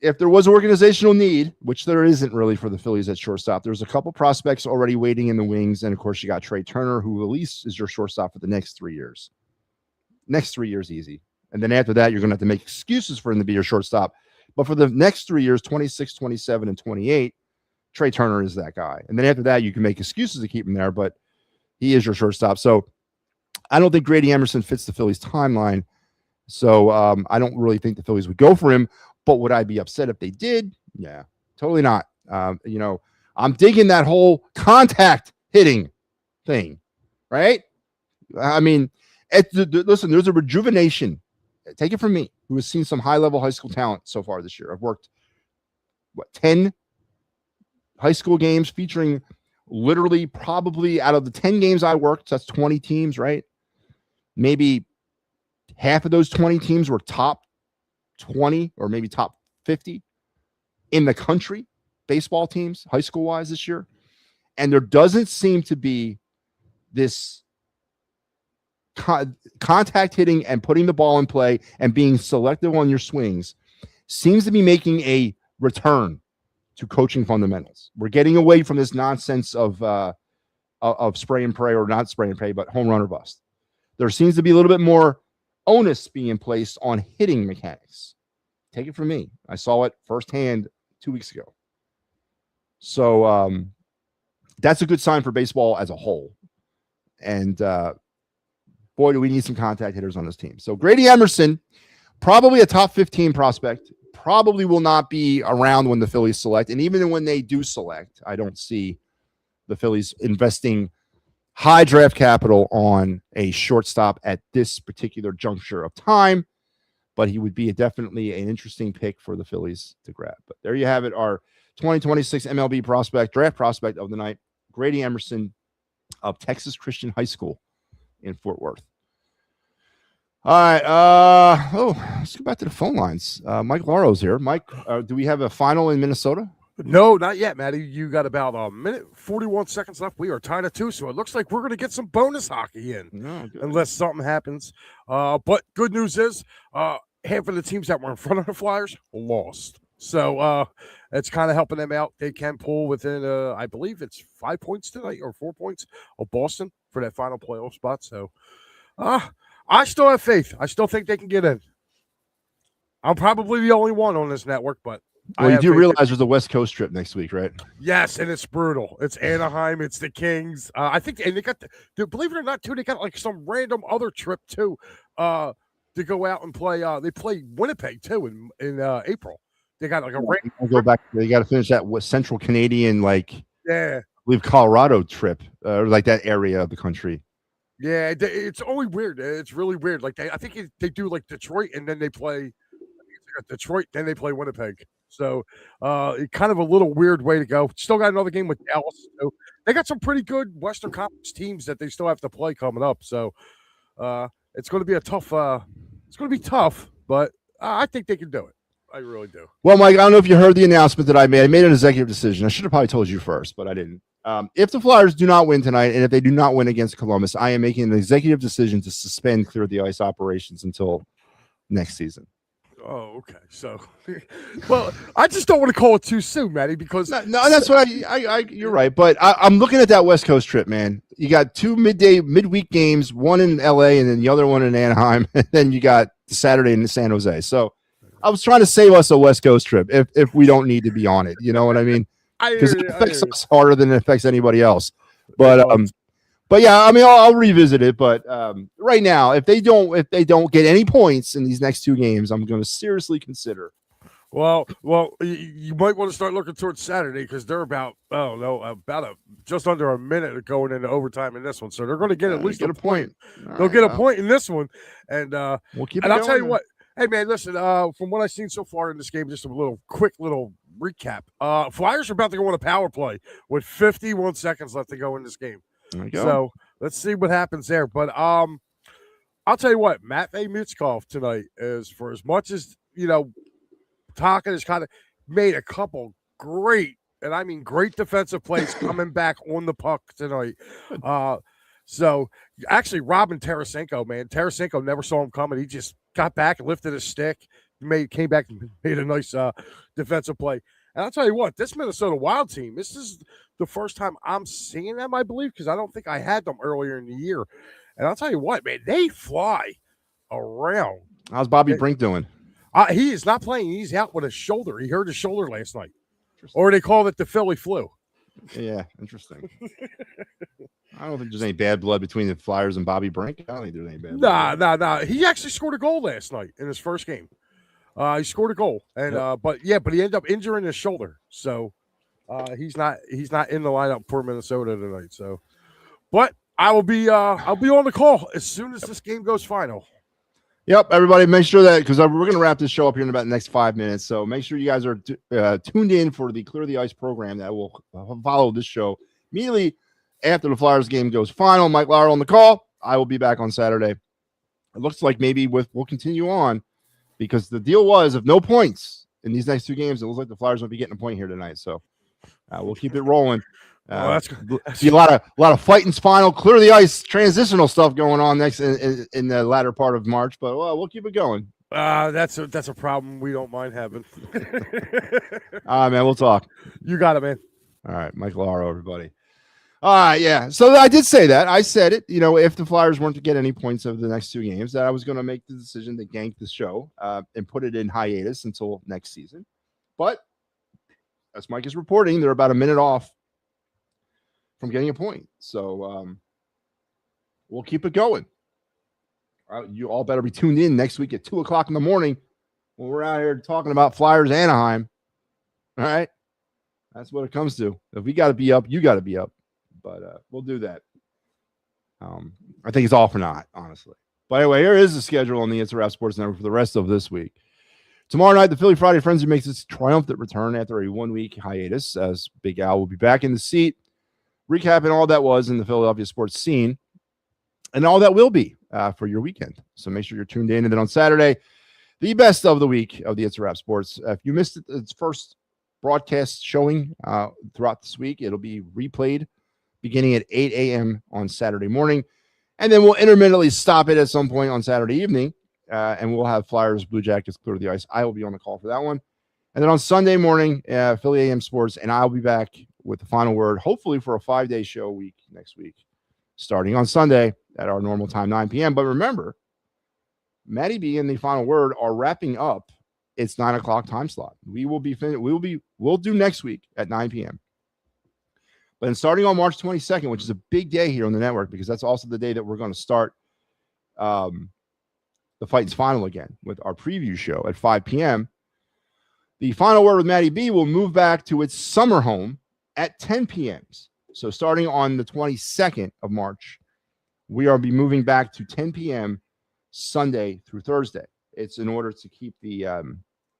if there was organizational need, which there isn't really for the Phillies at shortstop, there's a couple prospects already waiting in the wings. And of course, you got Trey Turner, who at least is your shortstop for the next 3 years. Next 3 years, easy. And then after that, you're going to have to make excuses for him to be your shortstop. But for the next 3 years, 26, 27, and 28, Trey Turner is that guy. And then after that, you can make excuses to keep him there, but he is your shortstop. So I don't think Grady Emerson fits the Phillies timeline. So I don't really think the Phillies would go for him. But would I be upset if they did? Yeah, totally not. I'm digging that whole contact hitting thing, right? I mean, listen, there's a rejuvenation. Take it from me, who has seen some high-level high school talent so far this year. I've worked, 10 high school games featuring literally probably out of the 10 games I worked, that's 20 teams, right? Maybe half of those 20 teams were top 20 or maybe top 50 in the country, baseball teams, high school wise this year. And there doesn't seem to be this contact hitting and putting the ball in play and being selective on your swings seems to be making a return to coaching fundamentals. We're getting away from this nonsense of spray and pray, or not spray and pray, but home run or bust. There seems to be a little bit more onus being placed on hitting mechanics. Take it from me. I saw it firsthand 2 weeks ago. So that's a good sign for baseball as a whole. And boy, do we need some contact hitters on this team. So Grady Emerson, probably a top 15 prospect, probably will not be around when the Phillies select. And even when they do select, I don't see the Phillies investing high draft capital on a shortstop at this particular juncture of time. But he would be definitely an interesting pick for the Phillies to grab. But there you have it, our 2026 MLB prospect, draft prospect of the night, Grady Emerson of Texas Christian High School in Fort Worth. All right. Let's go back to the phone lines. Mike Laro's here. Mike, do we have a final in Minnesota? No, not yet, Matty. You got about a minute, 41 seconds left. We are tied at 2, so it looks like we're going to get some bonus hockey in, unless something happens. But good news is half of the teams that were in front of the Flyers lost. So it's kind of helping them out. They can pull within, I believe it's 5 points tonight or 4 points of Boston for that final playoff spot. So I still have faith. I still think they can get in. I'm probably the only one on this network, but well, you do realize there's a West Coast trip next week, right? Yes, and it's brutal. It's Anaheim. It's the Kings. I think, and they got, believe it or not, too, they got like some random other trip too to go out and play. They play Winnipeg too in April. They got like a random. Go back. They got to finish that Central Canadian, like I believe Colorado trip, or like that area of the country. Yeah, it's only weird. It's really weird. Like I think they do like Detroit, and then they play Detroit, then they play Winnipeg. So kind of a little weird way to go. Still got another game with Dallas. So they got some pretty good Western Conference teams that they still have to play coming up. So it's going to be a tough. It's going to be tough, but I think they can do it. I really do. Well, Mike, I don't know if you heard the announcement that I made. I made an executive decision. I should have probably told you first, but I didn't. If the Flyers do not win tonight, and if they do not win against Columbus, I am making an executive decision to suspend Clear the Ice operations until next season. Oh, okay. So, well, I just don't want to call it too soon, Matty, because no, that's what I you're right. But I'm looking at that West Coast trip, man. You got 2 midweek games, one in LA and then the other one in Anaheim, and then you got Saturday in San Jose. So I was trying to save us a West Coast trip if we don't need to be on it. You know what I mean? Because it affects us harder than it affects anybody else. But yeah, I mean, I'll revisit it. But right now, if they don't get any points in these next 2 games, I'm going to seriously consider. Well, you might want to start looking towards Saturday because they're about just under a minute of going into overtime in this one, so they're going to get at least a point. They'll get a point in this one, and we'll keep. And I'll tell you what. Hey man, listen. From what I've seen so far in this game, just a quick little recap. Flyers are about to go on a power play with 51 seconds left to go in this game. So let's see what happens there. But I'll tell you what, Matvei Michkov tonight is, for as much as Taka has kind of made a couple great, and I mean great defensive plays coming back on the puck tonight. So actually, Robin Tarasenko, man, Tarasenko never saw him coming. He just got back and lifted his stick, came back and made a nice defensive play. And I'll tell you what, this Minnesota Wild team, this is the first time I'm seeing them, I believe, because I don't think I had them earlier in the year. And I'll tell you what, man, they fly around. How's Bobby Brink doing? He is not playing. He's out with a shoulder. He hurt his shoulder last night. Or they call it the Philly flu. Yeah, interesting. I don't think there's any bad blood between the Flyers and Bobby Brink. I don't think there's any bad blood. Nah. He actually scored a goal last night in his first game. He scored a goal, and but he ended up injuring his shoulder, so he's not in the lineup for Minnesota tonight. So, but I'll be on the call as soon as this game goes final. Yep, everybody, make sure that, because we're going to wrap this show up here in about the next 5 minutes. So make sure you guys are tuned in for the Clear the Ice program that will follow this show immediately after the Flyers game goes final. Mike Laro on the call. I will be back on Saturday. It looks like maybe we'll continue on, because the deal was, if no points in these next 2 games, it looks like the Flyers will be getting a point here tonight. So we'll keep it rolling. That's be a lot of fighting spinal, clear the ice, transitional stuff going on next in the latter part of March. But we'll keep it going. That's a problem we don't mind having. All right, man. We'll talk. You got it, man. All right, Michael Aro, everybody. All right, yeah. So I did say that. I said it. If the Flyers weren't to get any points over the next 2 games, that I was going to make the decision to gank the show and put it in hiatus until next season. But as Mike is reporting, they're about a minute off from getting a point. So we'll keep it going. You all better be tuned in next week at 2:00 in the morning when we're out here talking about Flyers Anaheim. All right. That's what it comes to. If we got to be up, you got to be up. But we'll do that. I think it's all for naught, honestly. But anyway, here is the schedule on the It's a Wrap Sports Network for the rest of this week. Tomorrow night, the Philly Friday Frenzy makes its triumphant return after a 1-week hiatus, as Big Al will be back in the seat, recapping all that was in the Philadelphia sports scene and all that will be for your weekend. So make sure you're tuned in. And then on Saturday, the best of the week of the It's a Wrap Sports. If you missed its first broadcast showing throughout this week, it'll be replayed beginning at 8 a.m. on Saturday morning. And then we'll intermittently stop it at some point on Saturday evening. And we'll have Flyers, Blue Jackets, Clear the Ice. I will be on the call for that one. And then on Sunday morning, Philly AM Sports, and I'll be back with the final word, hopefully for a 5-day show week next week, starting on Sunday at our normal time, 9 p.m. But remember, MattyB and the final word are wrapping up its 9 o'clock time slot. We'll do next week at 9 p.m. But then starting on March 22nd, which is a big day here on the network, because that's also the day that we're going to start the Fight's Final again with our preview show at 5 p.m. The final word with MattyB will move back to its summer home at 10 p.m. So starting on the 22nd of March, we are be moving back to 10 p.m. Sunday through Thursday. It's in order to keep the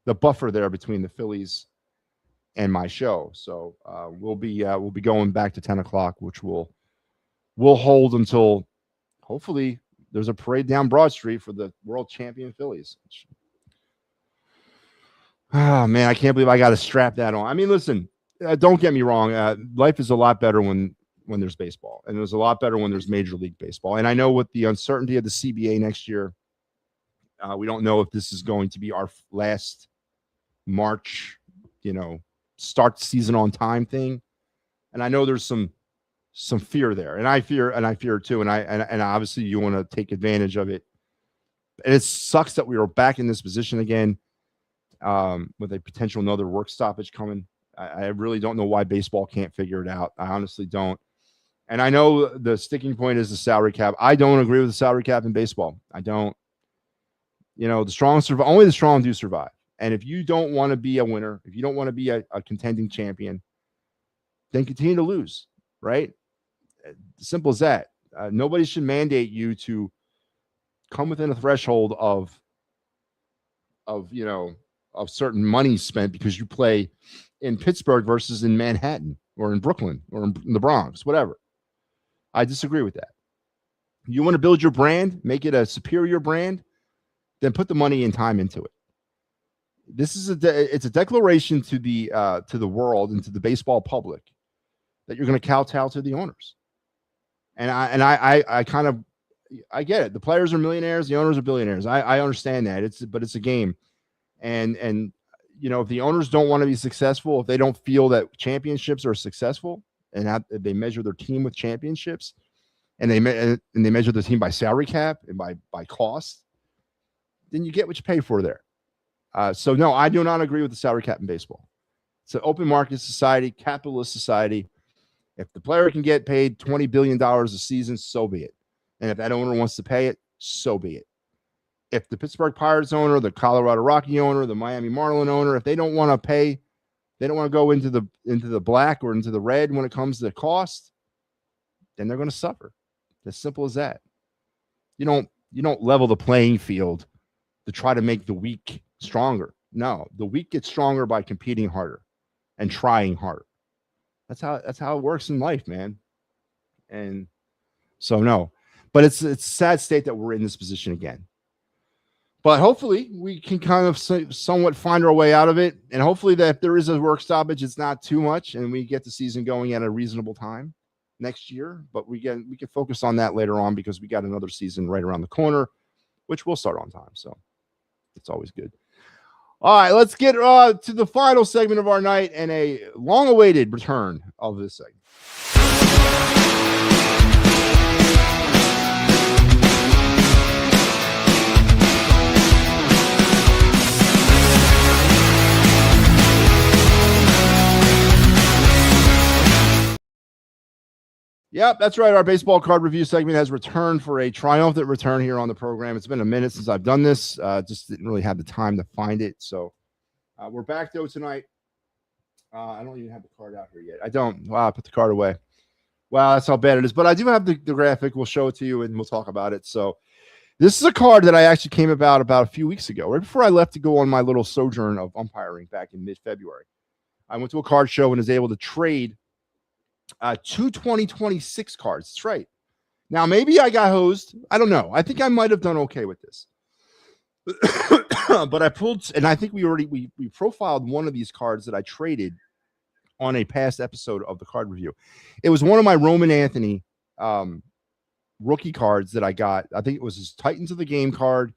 buffer there between the Phillies and my show. So we'll be going back to 10 o'clock, which we'll hold until hopefully there's a parade down Broad Street for the world champion Phillies. Oh man, I can't believe I got to strap that on. I mean, listen, don't get me wrong. Life is a lot better when there's baseball, and there's a lot better when there's Major League Baseball. And I know with the uncertainty of the CBA next year, we don't know if this is going to be our last March, start season on time thing. And I know there's some fear there, and I fear too. And obviously you want to take advantage of it. And it sucks that we are back in this position again, with a potential another work stoppage coming. I really don't know why baseball can't figure it out. I honestly don't. And I know the sticking point is the salary cap. I don't agree with the salary cap in baseball. I don't. The strong survive. Only the strong do survive. And if you don't want to be a winner, if you don't want to be a contending champion, then continue to lose, right? Simple as that. Nobody should mandate you to come within a threshold of certain money spent because you play in Pittsburgh versus in Manhattan or in Brooklyn or in the Bronx, whatever. I disagree with that. You want to build your brand, make it a superior brand, then put the money and time into it. This is it's a declaration to the world and to the baseball public that you're going to kowtow to the owners. And I kind of get it. The players are millionaires, the owners are billionaires. I understand that. But it's a game. And if the owners don't want to be successful, if they don't feel that championships are successful, and they measure their team with championships, and they measure the team by salary cap and by cost, then you get what you pay for there. So no, I do not agree with the salary cap in baseball. It's an open market society, capitalist society. If the player can get paid $20 billion a season, so be it. And if that owner wants to pay it, so be it. If the Pittsburgh Pirates owner, the Colorado Rocky owner, the Miami Marlin owner, if they don't want to pay, they don't want to go into the black or into the red when it comes to the cost, then they're going to suffer. As simple as that. You don't level the playing field to try to make the weak stronger. No, the weak get stronger by competing harder and trying harder. That's how it works in life, man. And so no, but it's a sad state that we're in this position again. But hopefully we can kind of somewhat find our way out of it. And hopefully that if there is a work stoppage, it's not too much and we get the season going at a reasonable time next year. But we can focus on that later on because we got another season right around the corner, which will start on time. So it's always good. All right, let's get to the final segment of our night and a long-awaited return of this segment. Yep, that's right. Our baseball card review segment has returned for a triumphant return here on the program. It's been a minute since I've done this. Just didn't really have the time to find it. So we're back, though, tonight. I don't even have the card out here yet. I don't. Wow, I put the card away. Wow, that's how bad it is. But I do have the graphic. We'll show it to you, and we'll talk about it. So this is a card that I actually came about a few weeks ago, right before I left to go on my little sojourn of umpiring back in mid-February. I went to a card show and was able to trade 2 2026 cards. That's right. Now, maybe I got hosed. I don't know. I think I might have done okay with this. But I pulled, and I think we profiled one of these cards that I traded on a past episode of the card review. It was one of my Roman Anthony rookie cards that I got. I think it was his Titans of the Game card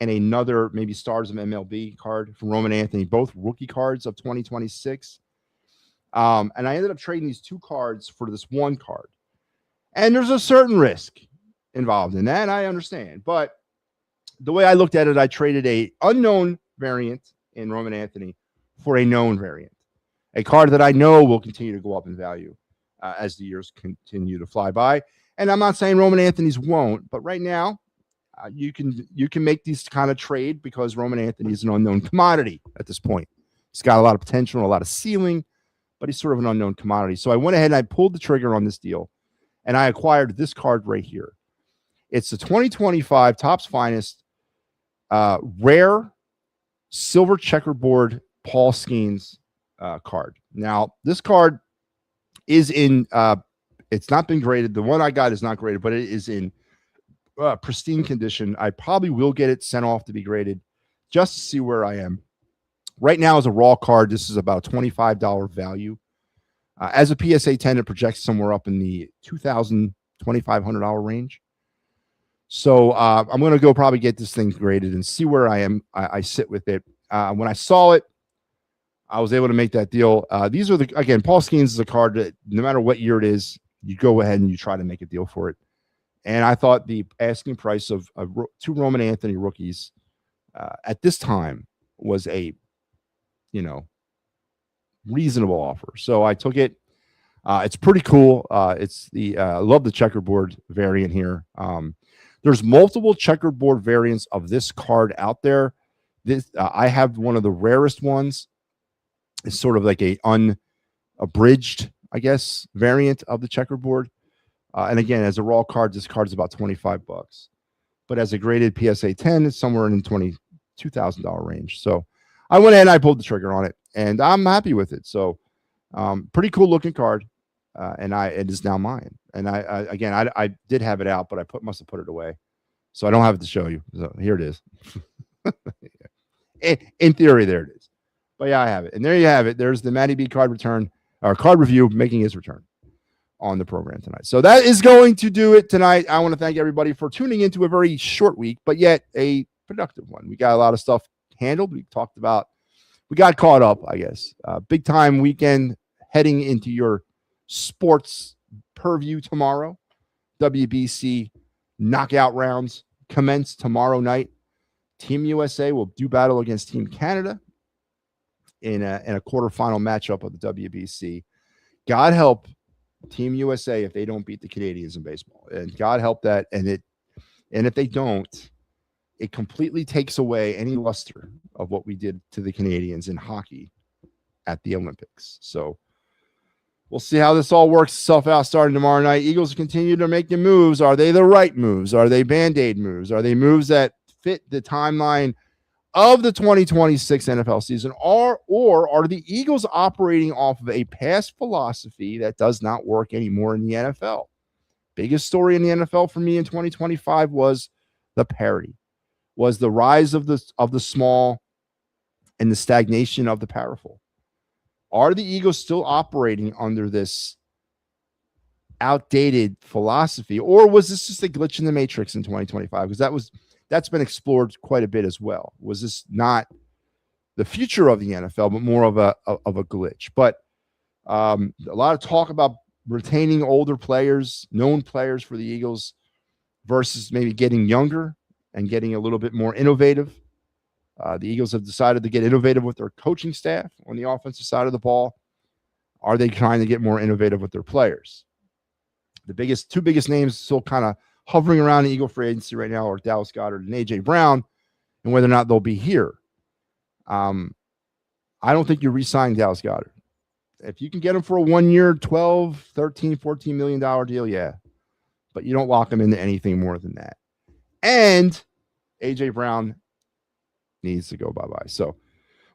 and another maybe Stars of MLB card from Roman Anthony, both rookie cards of 2026. And I ended up trading these 2 cards for this 1 card. And there's a certain risk involved in that, I understand. But the way I looked at it, I traded a unknown variant in Roman Anthony for a known variant, a card that I know will continue to go up in value as the years continue to fly by. And I'm not saying Roman Anthony's won't, but right now you can make these kind of trade because Roman Anthony is an unknown commodity at this point. He's got a lot of potential and a lot of ceiling, but he's sort of an unknown commodity. So I went ahead and I pulled the trigger on this deal, and I acquired this card right here. It's the 2025 Topps Finest rare silver checkerboard Paul Skeens card. Now, this card is in, it's not been graded. The one I got is not graded, but it is in pristine condition. I probably will get it sent off to be graded just to see where I am. Right now, as a raw card, this is about a $25 value. As a PSA 10, it projects somewhere up in the $2,000, $2,500 range. So I'm going to go probably get this thing graded and see where I am. I sit with it. When I saw it, I was able to make that deal. These are again, Paul Skeens is a card that no matter what year it is, you go ahead and you try to make a deal for it. And I thought the asking price of 2 Roman Anthony rookies at this time was a reasonable offer. So I took it. It's pretty cool. It's I love the checkerboard variant here. There's multiple checkerboard variants of this card out there. This I have one of the rarest ones. It's sort of like a unabridged, I guess, variant of the checkerboard. And again, as a raw card, this card is about $25. But as a graded PSA 10, it's somewhere in the $22,000 range. So I went ahead and I pulled the trigger on it, and I'm happy with it. So pretty cool looking card, and it is now mine. And I did have it out, but I must have put it away, so I don't have it to show you. So here it is. In theory, there it is. But yeah, I have it, and there you have it. There's the MattyB card return or card review making his return on the program tonight. So that is going to do it tonight. I want to thank everybody for tuning into a very short week, but yet a productive one. We got a lot of stuff handled. We got caught up, I guess. Big time weekend heading into your sports purview tomorrow. WBC knockout rounds commence tomorrow night. Team USA will do battle against Team Canada in a quarterfinal matchup of the WBC. God help Team USA if they don't beat the Canadians in baseball, and God help that. And if they don't, it completely takes away any luster of what we did to the Canadians in hockey at the Olympics. So we'll see how this all works itself out starting tomorrow night. Eagles continue to make the moves. Are they the right moves? Are they Band-Aid moves? Are they moves that fit the timeline of the 2026 NFL season? Or are the Eagles operating off of a past philosophy that does not work anymore in the NFL? Biggest story in the NFL for me in 2025 was the parity. was the rise of the small and the stagnation of the powerful. Are the Eagles still operating under this outdated philosophy, or was this just a glitch in the matrix in 2025? Because that's been explored quite a bit as well. Was this not the future of the NFL, but more of a glitch? But a lot of talk about retaining older players, known players for the Eagles, versus maybe getting younger and getting a little bit more innovative. The Eagles have decided to get innovative with their coaching staff on the offensive side of the ball. Are they trying to get more innovative with their players? The two biggest names still kind of hovering around the Eagle free agency right now are Dallas Goedert and A.J. Brown, and whether or not they'll be here. I don't think you re-sign Dallas Goedert. If you can get him for a 1 year, $12, $13, $14 million deal, yeah. But you don't lock him into anything more than that. And A.J. Brown needs to go bye-bye. So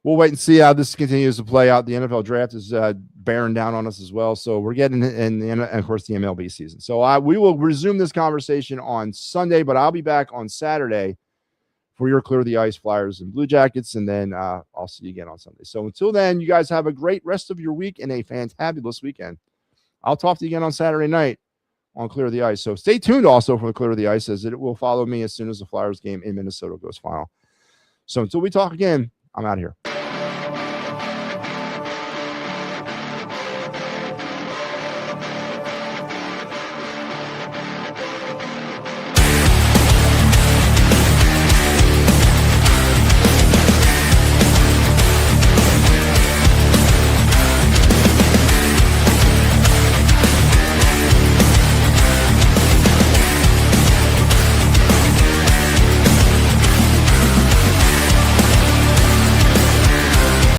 we'll wait and see how this continues to play out. The NFL draft is bearing down on us as well. So we're getting in, of course, the MLB season. So we will resume this conversation on Sunday, but I'll be back on Saturday for your Clear the Ice Flyers and Blue Jackets, and then I'll see you again on Sunday. So until then, you guys have a great rest of your week and a fantabulous weekend. I'll talk to you again on Saturday night on Clear the Ice. So stay tuned also for the Clear the Ice, as it will follow me as soon as the Flyers game in Minnesota goes final. So until we talk again, I'm out of here.